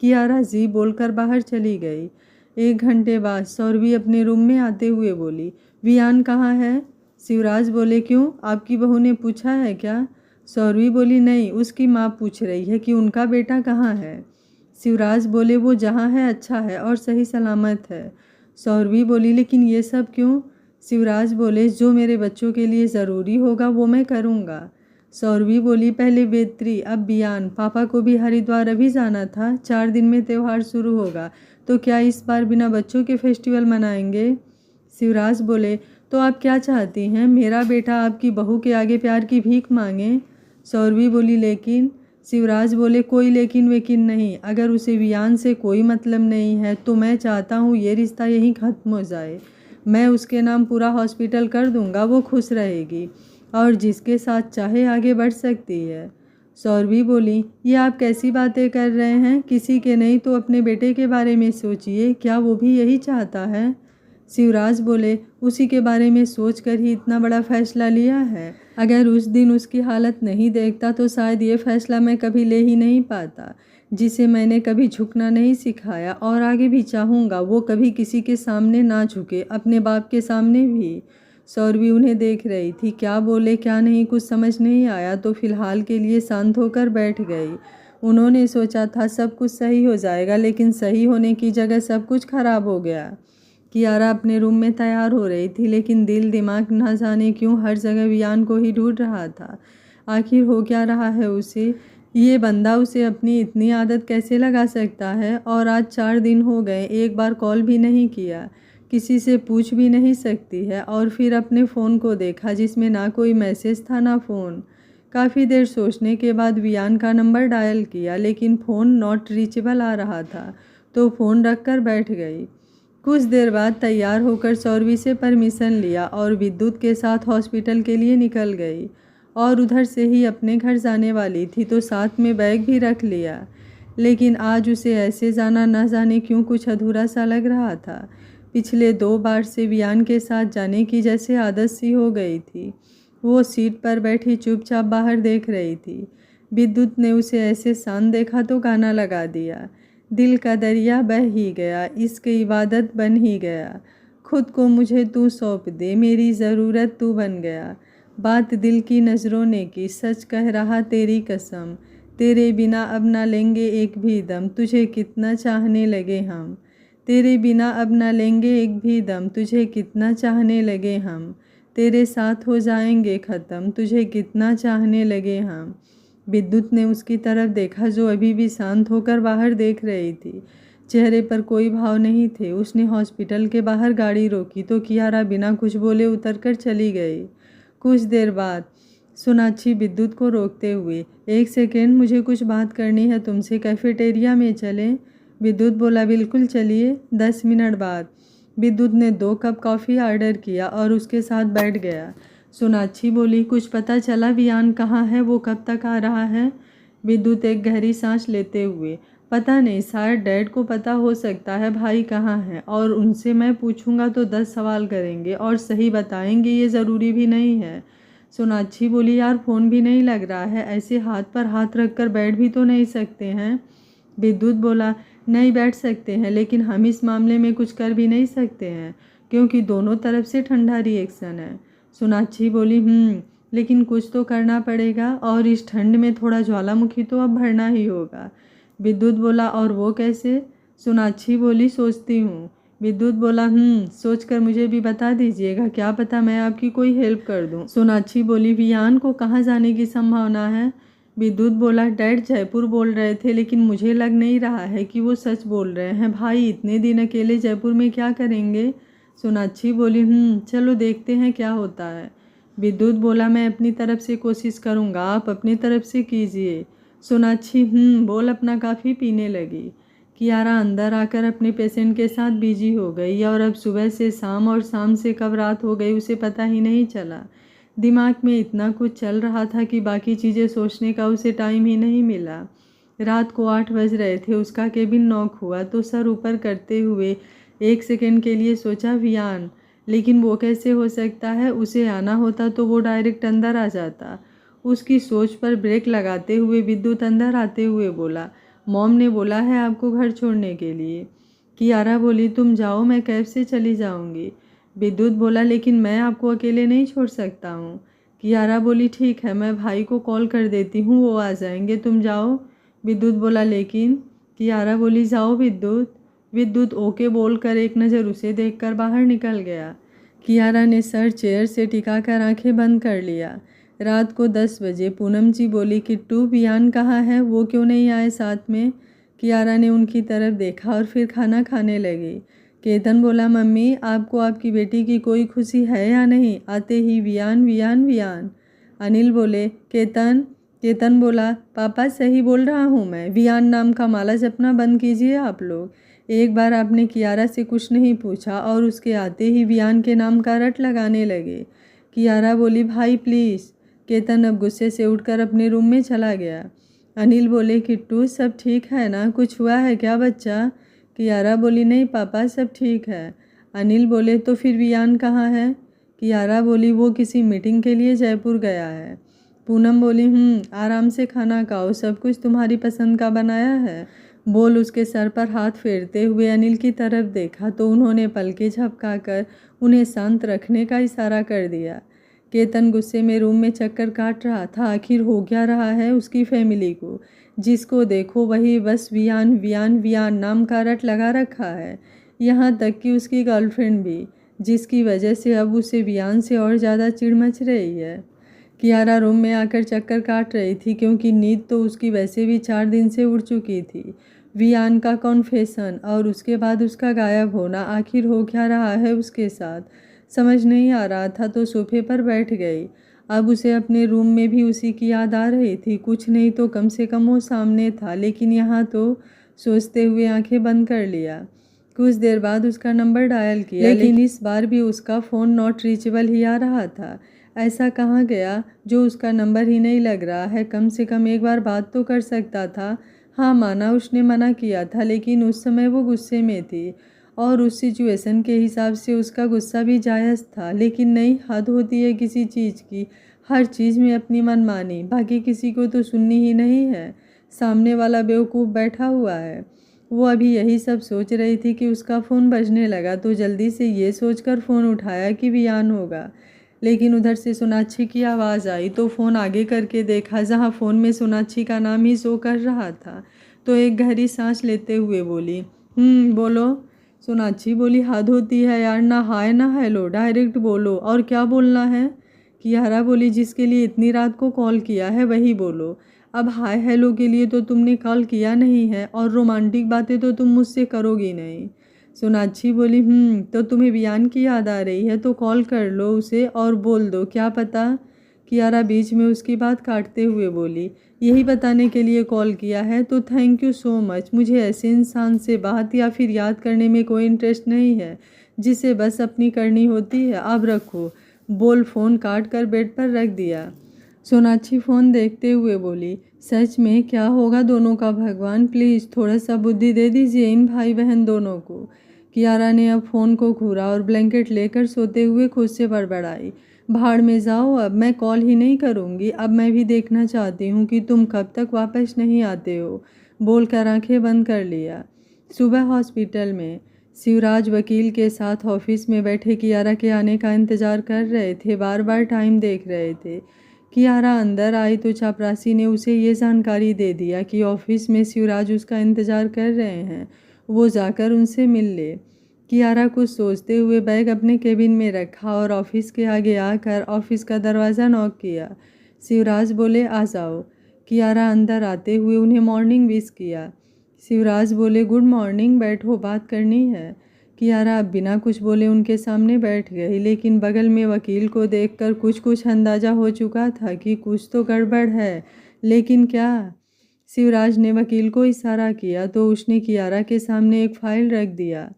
कियारा जी बोलकर बाहर चली गई। 1 घंटे बाद सौरवी अपने रूम में आते हुए बोली, वियान कहाँ है? शिवराज बोले, क्यों, आपकी बहू ने पूछा है क्या? सौरवी बोली, नहीं, उसकी माँ पूछ रही है कि उनका बेटा कहाँ है। शिवराज बोले, वो जहाँ है अच्छा है और सही सलामत है। सौरवी बोली, लेकिन ये सब क्यों? शिवराज बोले, जो मेरे बच्चों के लिए ज़रूरी होगा वो मैं करूँगा। सौरवी बोली, पहले वेत्री, अब बियान, पापा को भी हरिद्वार अभी जाना था, 4 दिन में त्यौहार शुरू होगा, तो क्या इस बार बिना बच्चों के फेस्टिवल मनाएंगे? शिवराज बोले, तो आप क्या चाहती हैं, मेरा बेटा आपकी बहू के आगे प्यार की भीख मांगे? सौरवी बोली, लेकिन? शिवराज बोले, कोई लेकिन वेकिन नहीं, अगर उसे वियान से कोई मतलब नहीं है तो मैं चाहता हूँ ये रिश्ता यहीं ख़त्म हो जाए। मैं उसके नाम पूरा हॉस्पिटल कर दूंगा, वो खुश रहेगी और जिसके साथ चाहे आगे बढ़ सकती है। सौरवी बोली, ये आप कैसी बातें कर रहे हैं, किसी के नहीं तो अपने बेटे के बारे में सोचिए, क्या वो भी यही चाहता है? शिवराज बोले, उसी के बारे में सोच कर ही इतना बड़ा फैसला लिया है। अगर उस दिन उसकी हालत नहीं देखता तो शायद ये फैसला मैं कभी ले ही नहीं पाता। जिसे मैंने कभी झुकना नहीं सिखाया और आगे भी चाहूँगा वो कभी किसी के सामने ना झुके, अपने बाप के सामने भी। सौरवी उन्हें देख रही थी, क्या बोले क्या नहीं कुछ समझ नहीं आया तो फिलहाल के लिए शांत होकर बैठ गई। उन्होंने सोचा था सब कुछ सही हो जाएगा, लेकिन सही होने की जगह सब कुछ खराब हो गया। कियारा अपने रूम में तैयार हो रही थी, लेकिन दिल दिमाग न जाने क्यों हर जगह वियान को ही ढूंढ रहा था। आखिर हो क्या रहा है उसे? ये बंदा उसे अपनी इतनी आदत कैसे लगा सकता है? और आज 4 दिन हो गए, एक बार कॉल भी नहीं किया, किसी से पूछ भी नहीं सकती है। और फिर अपने फ़ोन को देखा जिसमें ना कोई मैसेज था ना फ़ोन। काफ़ी देर सोचने के बाद वियान का नंबर डायल किया, लेकिन फ़ोन नॉट रीचेबल आ रहा था, तो फ़ोन रख कर बैठ गई। कुछ देर बाद तैयार होकर सौरवी से परमिशन लिया और विद्युत के साथ हॉस्पिटल के लिए निकल गई। और उधर से ही अपने घर जाने वाली थी तो साथ में बैग भी रख लिया। लेकिन आज उसे ऐसे जाना न जाने क्यों कुछ अधूरा सा लग रहा था। पिछले 2 बार से वियान के साथ जाने की जैसे आदत सी हो गई थी। वो सीट पर बैठी चुपचाप बाहर देख रही थी। विद्युत ने उसे ऐसे शांत देखा तो गाना लगा दिया। दिल का दरिया बह ही गया, इश्क इबादत बन ही गया। खुद को मुझे तू सौंप दे, मेरी ज़रूरत तू बन गया। बात दिल की नज़रों ने की, सच कह रहा तेरी कसम। तेरे बिना अब ना लेंगे एक भी दम, तुझे कितना चाहने लगे हम। तेरे बिना अब ना लेंगे एक भी दम, तुझे कितना चाहने लगे हम। तेरे साथ हो जाएंगे ख़त्म, तुझे कितना चाहने लगे हम। विद्युत ने उसकी तरफ देखा जो अभी भी शांत होकर बाहर देख रही थी। चेहरे पर कोई भाव नहीं थे। उसने हॉस्पिटल के बाहर गाड़ी रोकी तो कियारा बिना कुछ बोले उतरकर चली गई। कुछ देर बाद सोनाक्षी विद्युत को रोकते हुए, 1 सेकेंड, मुझे कुछ बात करनी है तुमसे, कैफेटेरिया में चलें? विद्युत बोला, बिल्कुल चलिए। 10 मिनट बाद विद्युत ने 2 कप कॉफ़ी ऑर्डर किया और उसके साथ बैठ गया। सोनाक्षी बोली, कुछ पता चला वियान कहाँ है, वो कब तक आ रहा है? विद्युत एक गहरी सांस लेते हुए, पता नहीं, शायद डैड को पता हो सकता है भाई कहाँ है, और उनसे मैं पूछूंगा तो 10 सवाल करेंगे और सही बताएंगे, ये ज़रूरी भी नहीं है। सोनाक्षी बोली, यार फ़ोन भी नहीं लग रहा है, ऐसे हाथ पर हाथ रख कर बैठ भी तो नहीं सकते हैं। विद्युत बोला, नहीं बैठ सकते हैं, लेकिन हम इस मामले में कुछ कर भी नहीं सकते हैं क्योंकि दोनों तरफ से ठंडा रिएक्शन है। सोनाक्षी बोली, लेकिन कुछ तो करना पड़ेगा और इस ठंड में थोड़ा ज्वालामुखी तो अब भरना ही होगा। विद्युत बोला, और वो कैसे? सोनाक्षी बोली, सोचती हूँ। विद्युत बोला, सोचकर मुझे भी बता दीजिएगा, क्या पता मैं आपकी कोई हेल्प कर दूँ। सोनाक्षी बोली, वियान को कहाँ जाने की संभावना है? विद्युत बोला, डैड जयपुर बोल रहे थे, लेकिन मुझे लग नहीं रहा है कि वो सच बोल रहे हैं। भाई इतने दिन अकेले जयपुर में क्या करेंगे? सोनाक्षी बोली, चलो देखते हैं क्या होता है। विद्युत बोला, मैं अपनी तरफ से कोशिश करूँगा, आप अपनी तरफ से कीजिए। सोनाक्षी बोल अपना काफ़ी पीने लगी। कियारा अंदर आकर अपने पेशेंट के साथ बिजी हो गई और अब सुबह से शाम और शाम से कब रात हो गई उसे पता ही नहीं चला। दिमाग में इतना कुछ चल रहा था कि बाकी चीज़ें सोचने का उसे टाइम ही नहीं मिला। रात को 8 बज रहे थे। उसका केबिन नॉक हुआ तो सर ऊपर करते हुए 1 सेकेंड के लिए सोचा वियान, लेकिन वो कैसे हो सकता है? उसे आना होता तो वो डायरेक्ट अंदर आ जाता। उसकी सोच पर ब्रेक लगाते हुए विद्युत अंदर आते हुए बोला, मॉम ने बोला है आपको घर छोड़ने के लिए। कियारा बोली, तुम जाओ, मैं कैब से चली जाऊंगी। विद्युत बोला, लेकिन मैं आपको अकेले नहीं छोड़ सकता हूँ। कियारा बोली, ठीक है, मैं भाई को कॉल कर देती हूँ, वो आ जाएंगे, तुम जाओ। विद्युत बोला, लेकिन। कियारा बोली, जाओ विद्युत। विद्युत ओके बोलकर एक नज़र उसे देखकर बाहर निकल गया। कियारा ने सर चेयर से टिकाकर आंखें बंद कर लिया। रात को 10 बजे पूनम जी बोली, किट्टू बियान कहाँ है, वो क्यों नहीं आए साथ में? कियारा ने उनकी तरफ देखा और फिर खाना खाने लगी। केतन बोला, मम्मी आपको आपकी बेटी की कोई खुशी है या नहीं? आते ही वियान वियान वियान। अनिल बोले, केतन। केतन बोला, पापा सही बोल रहा हूँ मैं, वियान नाम का माला जपना बंद कीजिए आप लोग। एक बार आपने कियारा से कुछ नहीं पूछा और उसके आते ही वियान के नाम का रट लगाने लगे। कियारा बोली, भाई प्लीज़। केतन अब गुस्से से उठकर अपने रूम में चला गया। अनिल बोले, किट्टू सब ठीक है ना, कुछ हुआ है क्या बच्चा? कियारा बोली, नहीं पापा सब ठीक है। अनिल बोले, तो फिर वियान कहाँ है? कियारा बोली, वो किसी मीटिंग के लिए जयपुर गया है। पूनम बोली, आराम से खाना खाओ, सब कुछ तुम्हारी पसंद का बनाया है। बोल उसके सर पर हाथ फेरते हुए अनिल की तरफ देखा तो उन्होंने पलकें झपकाकर उन्हें शांत रखने का इशारा कर दिया। केतन गुस्से में रूम में चक्कर काट रहा था। आखिर हो क्या रहा है उसकी फैमिली को? जिसको देखो वही बस वियान वियान वियान नाम का रट लगा रखा है। यहाँ तक कि उसकी गर्लफ्रेंड भी, जिसकी वजह से अब उसे वियान से और ज़्यादा चिढ़ मच रही है। कियारा रूम में आकर चक्कर काट रही थी क्योंकि नींद तो उसकी वैसे भी 4 दिन से उड़ चुकी थी। वियान का कॉन्फेशन और उसके बाद उसका गायब होना, आखिर हो क्या रहा है उसके साथ? समझ नहीं आ रहा था तो सोफे पर बैठ गई। अब उसे अपने रूम में भी उसी की याद आ रही थी। कुछ नहीं तो कम से कम वो सामने था, लेकिन यहाँ तो सोचते हुए आंखें बंद कर लिया। कुछ देर बाद उसका नंबर डायल किया, लेकिन इस बार भी उसका फ़ोन नॉट रीचेबल ही आ रहा था। ऐसा कहाँ गया जो उसका नंबर ही नहीं लग रहा है? कम से कम एक बार बात तो कर सकता था। हाँ माना उसने मना किया था, लेकिन उस समय वो गुस्से में थी और उस सिचुएशन के हिसाब से उसका गुस्सा भी जायज़ था। लेकिन नहीं, हद होती है किसी चीज़ की। हर चीज़ में अपनी मनमानी, बाकी किसी को तो सुननी ही नहीं है। सामने वाला बेवकूफ़ बैठा हुआ है। वो अभी यही सब सोच रही थी कि उसका फ़ोन बजने लगा तो जल्दी से ये सोचकर फ़ोन उठाया कि वियान होगा। लेकिन उधर से सोनाक्षी की आवाज़ आई तो फ़ोन आगे करके देखा, जहाँ फ़ोन में सोनाक्षी का नाम ही शो कर रहा था। तो एक गहरी सांस लेते हुए बोली, बोलो। सोनाक्षी बोली, हद होती है यार, ना हाय ना हेलो, डायरेक्ट बोलो, और क्या बोलना है? कियारा बोली, जिसके लिए इतनी रात को कॉल किया है वही बोलो। अब हाय हेलो के लिए तो तुमने कॉल किया नहीं है और रोमांटिक बातें तो तुम मुझसे करोगी नहीं। सोनाक्षी बोली, तो तुम्हें वियान की याद आ रही है तो कॉल कर लो उसे और बोल दो, क्या पता। कियारा बीच में उसकी बात काटते हुए बोली, यही बताने के लिए कॉल किया है तो थैंक यू सो मच। मुझे ऐसे इंसान से बात या फिर याद करने में कोई इंटरेस्ट नहीं है, जिसे बस अपनी करनी होती है। अब रखो। बोल फ़ोन काट कर बेड पर रख दिया। सोनाक्षी फ़ोन देखते हुए बोली, सच में क्या होगा दोनों का? भगवान प्लीज़ थोड़ा सा बुद्धि दे दीजिए इन भाई बहन दोनों को। कियारा ने अब फ़ोन को घूरा और ब्लैंकेट लेकर सोते हुए खुद से बड़बड़ाई, भाड़ में जाओ, अब मैं कॉल ही नहीं करूँगी। अब मैं भी देखना चाहती हूँ कि तुम कब तक वापस नहीं आते हो। बोलकर आंखें बंद कर लिया। सुबह हॉस्पिटल में शिवराज वकील के साथ ऑफिस में बैठे कियारा के आने का इंतज़ार कर रहे थे। बार बार टाइम देख रहे थे। कियारा अंदर आई तो चापरासी ने उसे ये जानकारी दे दिया कि ऑफिस में शिवराज उसका इंतज़ार कर रहे हैं, वो जाकर उनसे मिल ले। कियारा कुछ सोचते हुए बैग अपने केबिन में रखा और ऑफिस के आगे आकर ऑफिस का दरवाज़ा नॉक किया। शिवराज बोले, आ जाओ। कियारा अंदर आते हुए उन्हें मॉर्निंग विश किया। शिवराज बोले, गुड मॉर्निंग, बैठो, बात करनी है। कियारा अब बिना कुछ बोले उनके सामने बैठ गई, लेकिन बगल में वकील को देखकर कुछ अंदाज़ा हो चुका था कि कुछ तो गड़बड़ है, लेकिन क्या? शिवराज ने वकील को इशारा किया तो उसने कियारा के सामने एक फाइल रख दिया।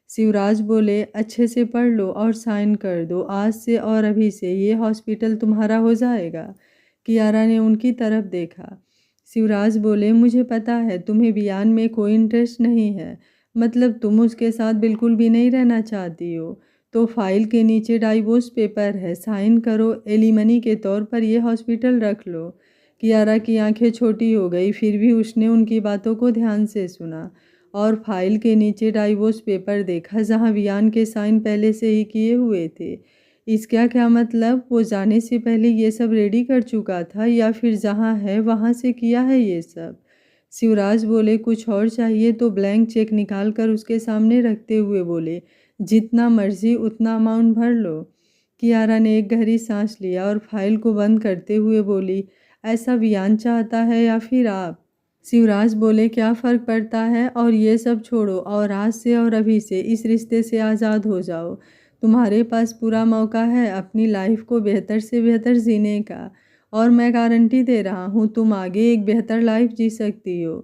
शिवराज बोले, अच्छे से पढ़ लो और साइन कर दो, आज से और अभी से ये हॉस्पिटल तुम्हारा हो जाएगा। कियारा ने उनकी तरफ देखा। शिवराज बोले, मुझे पता है तुम्हें वियान में कोई इंटरेस्ट नहीं है, मतलब तुम उसके साथ बिल्कुल भी नहीं रहना चाहती हो। तो फाइल के नीचे डाइवोर्स पेपर है, साइन करो, एलिमनी के तौर पर ये हॉस्पिटल रख लो। कियारा की आंखें छोटी हो गई, फिर भी उसने उनकी बातों को ध्यान से सुना और फाइल के नीचे डाइवोर्स पेपर देखा जहां वियान के साइन पहले से ही किए हुए थे। इसका क्या मतलब? वो जाने से पहले ये सब रेडी कर चुका था या फिर जहां है वहां से किया है ये सब? शिवराज बोले, कुछ और चाहिए तो ब्लैंक चेक निकाल कर उसके सामने रखते हुए बोले, जितना मर्जी उतना अमाउंट भर लो। कियारा ने एक गहरी सांस लिया और फाइल को बंद करते हुए बोली, ऐसा वियान चाहता है या फिर आप? शिवराज बोले, क्या फ़र्क पड़ता है, और ये सब छोड़ो और आज से और अभी से इस रिश्ते से आज़ाद हो जाओ। तुम्हारे पास पूरा मौका है अपनी लाइफ को बेहतर से बेहतर जीने का, और मैं गारंटी दे रहा हूँ तुम आगे एक बेहतर लाइफ जी सकती हो।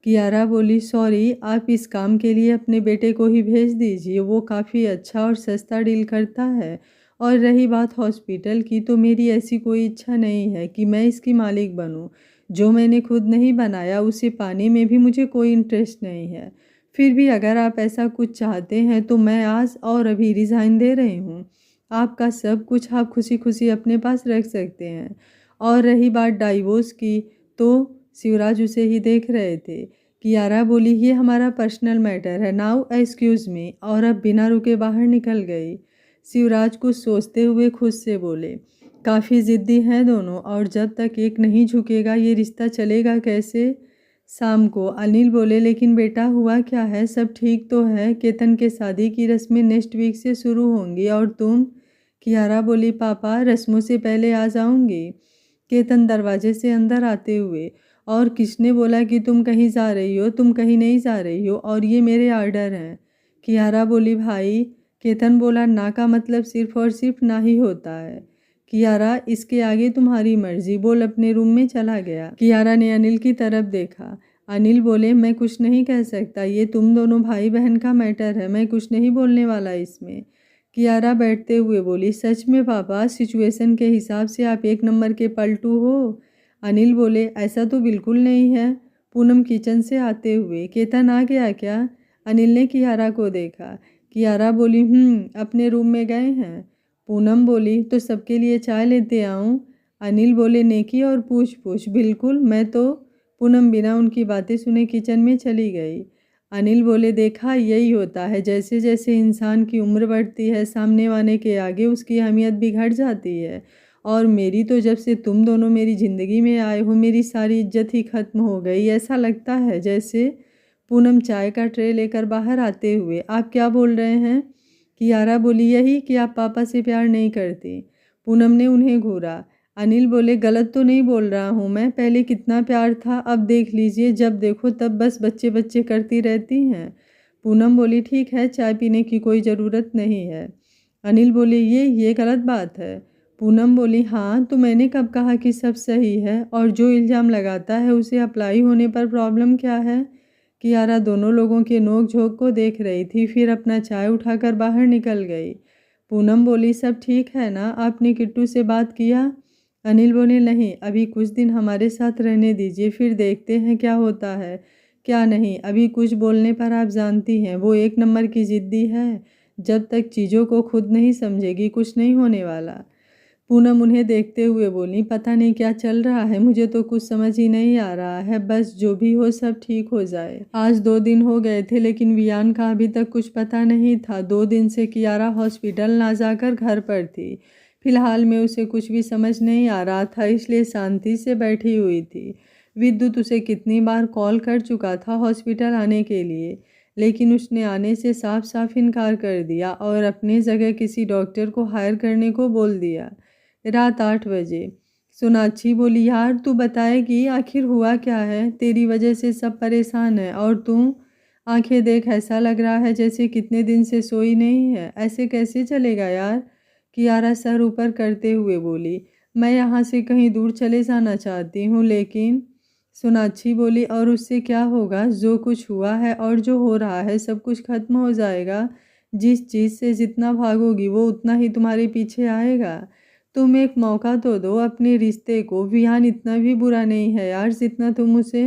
कियारा बोली, सॉरी, आप इस काम के लिए अपने बेटे को ही भेज दीजिए, वो काफ़ी अच्छा और सस्ता डील करता है। और रही बात हॉस्पिटल की, तो मेरी ऐसी कोई इच्छा नहीं है कि मैं इसकी मालिक बनूं। जो मैंने खुद नहीं बनाया उसे पाने में भी मुझे कोई इंटरेस्ट नहीं है। फिर भी अगर आप ऐसा कुछ चाहते हैं तो मैं आज और अभी रिज़ाइन दे रही हूँ। आपका सब कुछ आप खुशी खुशी अपने पास रख सकते हैं। और रही बात डाइवोर्स की, तो शिवराज उसे ही देख रहे थे। कियारा बोली, ये हमारा पर्सनल मैटर है, नाउ एक्सक्यूज़ मी, और अब बिना रुके बाहर निकल गई। शिवराज कुछ सोचते हुए खुद से बोले, काफ़ी ज़िद्दी हैं दोनों, और जब तक एक नहीं झुकेगा ये रिश्ता चलेगा कैसे? शाम को अनिल बोले, लेकिन बेटा हुआ क्या है, सब ठीक तो है? केतन के शादी की रस्में नेक्स्ट वीक से शुरू होंगी और तुम? कियारा बोली, पापा रस्मों से पहले आ जाऊंगी। केतन दरवाजे से अंदर आते हुए, और किसने बोला कि तुम कहीं जा रही हो? तुम कहीं नहीं जा रही हो, और ये मेरे आर्डर हैं। कियारा बोली, भाई। केतन बोला, ना का मतलब सिर्फ और सिर्फ ना ही होता है। कियारा, इसके आगे तुम्हारी मर्जी, बोल अपने रूम में चला गया। कियारा ने अनिल की तरफ देखा। अनिल बोले, मैं कुछ नहीं कह सकता, ये तुम दोनों भाई बहन का मैटर है, मैं कुछ नहीं बोलने वाला इसमें। कियारा बैठते हुए बोली, सच में पापा, सिचुएशन के हिसाब से आप एक नंबर के पलटू हो। अनिल बोले, ऐसा तो बिल्कुल नहीं है। पूनम किचन से आते हुए, केतन आ गया क्या? अनिल ने कियारा को देखा। कियारा बोली, अपने रूम में गए हैं। पूनम बोली, तो सबके लिए चाय लेते आऊँ? अनिल बोले, नेकी और पूछ पूछ, बिल्कुल, मैं तो। पूनम बिना उनकी बातें सुने किचन में चली गई। अनिल बोले, देखा, यही होता है, जैसे जैसे इंसान की उम्र बढ़ती है सामने वाले के आगे उसकी अहमियत भी घट जाती है। और मेरी तो जब से तुम दोनों मेरी ज़िंदगी में आए हो मेरी सारी इज्जत ही ख़त्म हो गई, ऐसा लगता है जैसे। पूनम चाय का ट्रे लेकर बाहर आते हुए, आप क्या बोल रहे हैं? कियारा बोली, यही कि आप पापा से प्यार नहीं करती। पूनम ने उन्हें घूरा। अनिल बोले, गलत तो नहीं बोल रहा हूँ मैं, पहले कितना प्यार था, अब देख लीजिए, जब देखो तब बस बच्चे बच्चे करती रहती हैं। पूनम बोली, ठीक है, चाय पीने की कोई ज़रूरत नहीं है। अनिल बोले, ये गलत बात है। पूनम बोली, हाँ, तो मैंने कब कहा कि सब सही है, और जो इल्ज़ाम लगाता है उसे अप्लाई होने पर प्रॉब्लम क्या है? कियारा दोनों लोगों के नोक झोंक को देख रही थी, फिर अपना चाय उठाकर बाहर निकल गई। पूनम बोली, सब ठीक है ना, आपने किट्टू से बात किया? अनिल बोले, नहीं, अभी कुछ दिन हमारे साथ रहने दीजिए, फिर देखते हैं क्या होता है क्या नहीं। अभी कुछ बोलने पर आप जानती हैं वो एक नंबर की ज़िद्दी है, जब तक चीज़ों को खुद नहीं समझेगी कुछ नहीं होने वाला। पूनम उन्हें देखते हुए बोली, पता नहीं क्या चल रहा है, मुझे तो कुछ समझ ही नहीं आ रहा है, बस जो भी हो सब ठीक हो जाए। आज 2 दिन हो गए थे लेकिन वियान का अभी तक कुछ पता नहीं था। 2 दिन से कियारा हॉस्पिटल ना जाकर घर पर थी। फिलहाल में उसे कुछ भी समझ नहीं आ रहा था, इसलिए शांति से बैठी हुई थी। विद्युत उसे कितनी बार कॉल कर चुका था हॉस्पिटल आने के लिए, लेकिन उसने आने से साफ साफ इनकार कर दिया और अपनी जगह किसी डॉक्टर को हायर करने को बोल दिया। रात 8 बजे सोनाक्षी बोली, यार तू बताएगी आखिर हुआ क्या है? तेरी वजह से सब परेशान है, और तू आंखें देख, ऐसा लग रहा है जैसे कितने दिन से सोई नहीं है। ऐसे कैसे चलेगा यार? कियारा सर ऊपर करते हुए बोली, मैं यहाँ से कहीं दूर चले जाना चाहती हूँ, लेकिन। सोनाक्षी बोली, और उससे क्या होगा? जो कुछ हुआ है और जो हो रहा है सब कुछ खत्म हो जाएगा। जिस चीज़ से जितना भागोगी वो उतना ही तुम्हारे पीछे आएगा। तुम एक मौका तो दो अपने रिश्ते को, विहान इतना भी बुरा नहीं है यार जितना तुम उसे।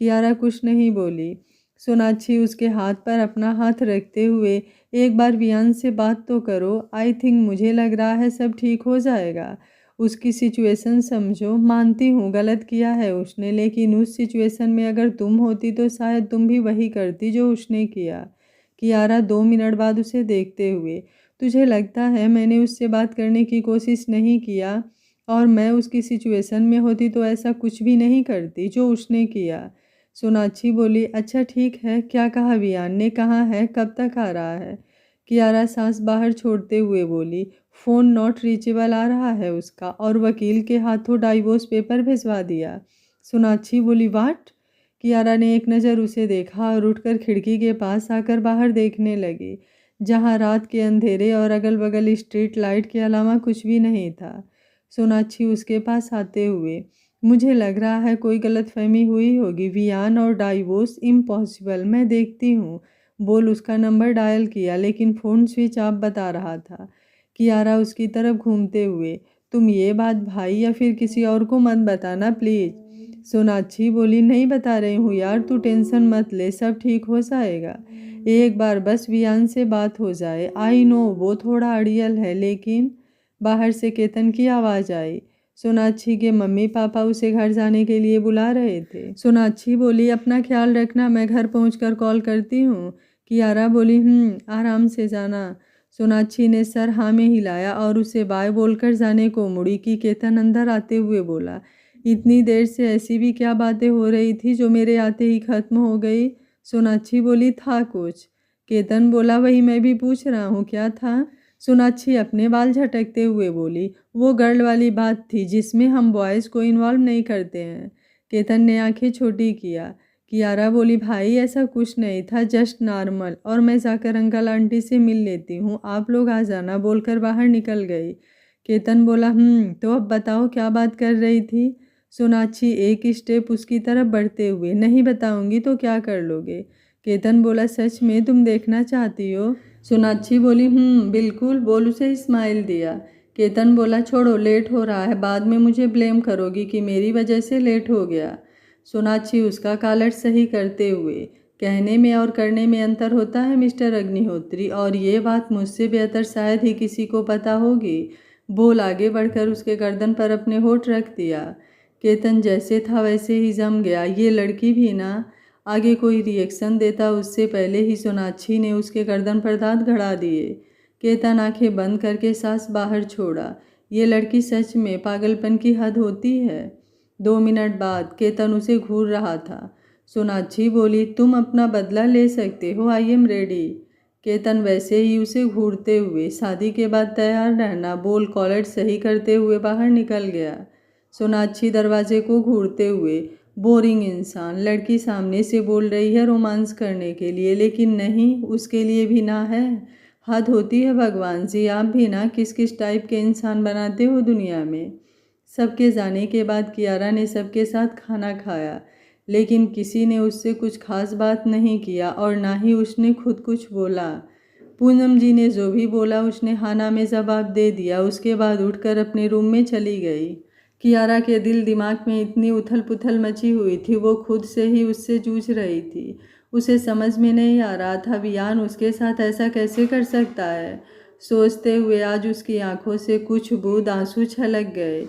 कियारा कुछ नहीं बोली। सोनाक्षी उसके हाथ पर अपना हाथ रखते हुए एक बार वियान से बात तो करो। आई थिंक मुझे लग रहा है सब ठीक हो जाएगा। उसकी सिचुएशन समझो। मानती हूँ गलत किया है उसने, लेकिन उस सिचुएशन में अगर तुम होती तो शायद तुम भी वही करती जो उसने किया। कियारा 2 मिनट बाद उसे देखते हुए, तुझे लगता है मैंने उससे बात करने की कोशिश नहीं किया, और मैं उसकी सिचुएशन में होती तो ऐसा कुछ भी नहीं करती जो उसने किया। सोनाक्षी बोली, अच्छा ठीक है, क्या कहा वियान ने, कहाँ है, कब तक आ रहा है? कियारा सांस बाहर छोड़ते हुए बोली, फ़ोन नॉट रीचेबल आ रहा है उसका, और वकील के हाथों डाइवोर्स पेपर भिजवा दिया। सोनाक्षी बोली, वाट? कियारा ने एक नज़र उसे देखा और उठकर खिड़की के पास आकर बाहर देखने लगी, जहाँ रात के अंधेरे और अगल बगल स्ट्रीट लाइट के अलावा कुछ भी नहीं था। सोनाक्षी उसके पास आते हुए, मुझे लग रहा है कोई गलतफहमी हुई होगी, वियान और डाइवोर्स इम्पॉसिबल, मैं देखती हूँ। बोल उसका नंबर डायल किया, लेकिन फ़ोन स्विच ऑफ बता रहा था। कियारा उसकी तरफ घूमते हुए, तुम ये बात भाई या फिर किसी और को मत बताना प्लीज़। सोनाक्षी बोली, नहीं बता रही हूँ यार, तू टेंशन मत ले, सब ठीक हो जाएगा। एक बार बस वियान से बात हो जाए। आई नो वो थोड़ा अड़ियल है, लेकिन बाहर से केतन की आवाज़ आई। सोनाक्षी के मम्मी पापा उसे घर जाने के लिए बुला रहे थे। सोनाक्षी बोली, अपना ख्याल रखना, मैं घर पहुंचकर कॉल करती हूँ। कियारा बोली, आराम से जाना। सोनाक्षी ने सर हाँ में हिलाया और उसे बाय बोलकर जाने को मुड़ी कि केतन अंदर आते हुए बोला, इतनी देर से ऐसी भी क्या बातें हो रही थी जो मेरे आते ही खत्म हो गई? सोनाक्षी बोली, था कुछ। केतन बोला, वही मैं भी पूछ रहा हूँ, क्या था? सोनाक्षी अपने बाल झटकते हुए बोली, वो गर्ल वाली बात थी जिसमें हम बॉयज़ को इन्वॉल्व नहीं करते हैं। केतन ने आंखें छोटी किया। कियारा बोली, भाई ऐसा कुछ नहीं था, जस्ट नॉर्मल, और मैं जाकर अंकल आंटी से मिल लेती हूँ, आप लोग आ जाना, बोलकर बाहर निकल गई। केतन बोला, तो अब बताओ क्या बात कर रही थी? सोनाक्षी एक स्टेप उसकी तरफ बढ़ते हुए, नहीं बताऊंगी तो क्या कर लोगे? केतन बोला, सच में तुम देखना चाहती हो? सोनाक्षी बोली, बिल्कुल, बोल उसे स्माइल दिया। केतन बोला, छोड़ो, लेट हो रहा है, बाद में मुझे ब्लेम करोगी कि मेरी वजह से लेट हो गया। सोनाक्षी उसका कॉलर सही करते हुए, कहने में और करने में अंतर होता है मिस्टर अग्निहोत्री, और ये बात मुझसे बेहतर शायद ही किसी को पता होगी। बोल आगे बढ़कर उसके गर्दन पर अपने होठ रख दिया। केतन जैसे था वैसे ही जम गया। ये लड़की भी ना। आगे कोई रिएक्शन देता उससे पहले ही सोनाक्षी ने उसके गर्दन पर दांत गड़ा दिए। केतन आंखें बंद करके सांस बाहर छोड़ा। ये लड़की सच में पागलपन की हद होती है। 2 मिनट बाद केतन उसे घूर रहा था। सोनाक्षी बोली, तुम अपना बदला ले सकते हो, आई एम रेडी। केतन वैसे ही उसे घूरते हुए, शादी के बाद तैयार रहना, बोल कॉलर सही करते हुए बाहर निकल गया। सोनाक्षी दरवाजे को घूरते हुए, बोरिंग इंसान, लड़की सामने से बोल रही है रोमांस करने के लिए, लेकिन नहीं, उसके लिए भी ना है। हद होती है भगवान जी, आप भी ना किस किस टाइप के इंसान बनाते हो दुनिया में। सबके जाने के बाद कियारा ने सबके साथ खाना खाया, लेकिन किसी ने उससे कुछ खास बात नहीं किया और ना ही उसने खुद कुछ बोला। पूनम जी ने जो भी बोला उसने हाना में जवाब दे दिया। उसके बाद उठकर अपने रूम में चली गई। कियारा के दिल दिमाग में इतनी उथल पुथल मची हुई थी, वो खुद से ही उससे जूझ रही थी। उसे समझ में नहीं आ रहा था वियान उसके साथ ऐसा कैसे कर सकता है। सोचते हुए आज उसकी आंखों से कुछ बूंद आंसू छलक गए।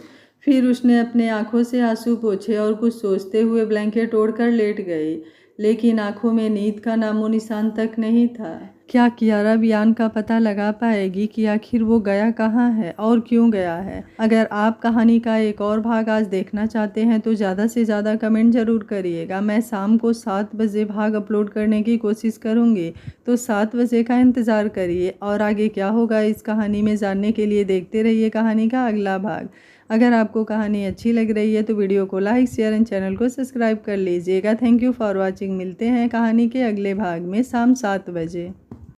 फिर उसने अपने आंखों से आंसू पोंछे और कुछ सोचते हुए ब्लैंकेट ओढ़कर लेट गई, लेकिन आंखों में नींद का नामो निशान तक नहीं था। क्या कियारा वियान का पता लगा पाएगी कि आखिर वो गया कहाँ है और क्यों गया है? अगर आप कहानी का एक और भाग आज देखना चाहते हैं तो ज़्यादा से ज़्यादा कमेंट ज़रूर करिएगा। मैं शाम को 7 बजे भाग अपलोड करने की कोशिश करूँगी, तो 7 बजे का इंतज़ार करिए। और आगे क्या होगा इस कहानी में जानने के लिए देखते रहिए कहानी का अगला भाग। अगर आपको कहानी अच्छी लग रही है तो वीडियो को लाइक, शेयर एंड चैनल को सब्सक्राइब कर लीजिएगा। Thank you for watching. मिलते हैं कहानी के अगले भाग में शाम 7 बजे।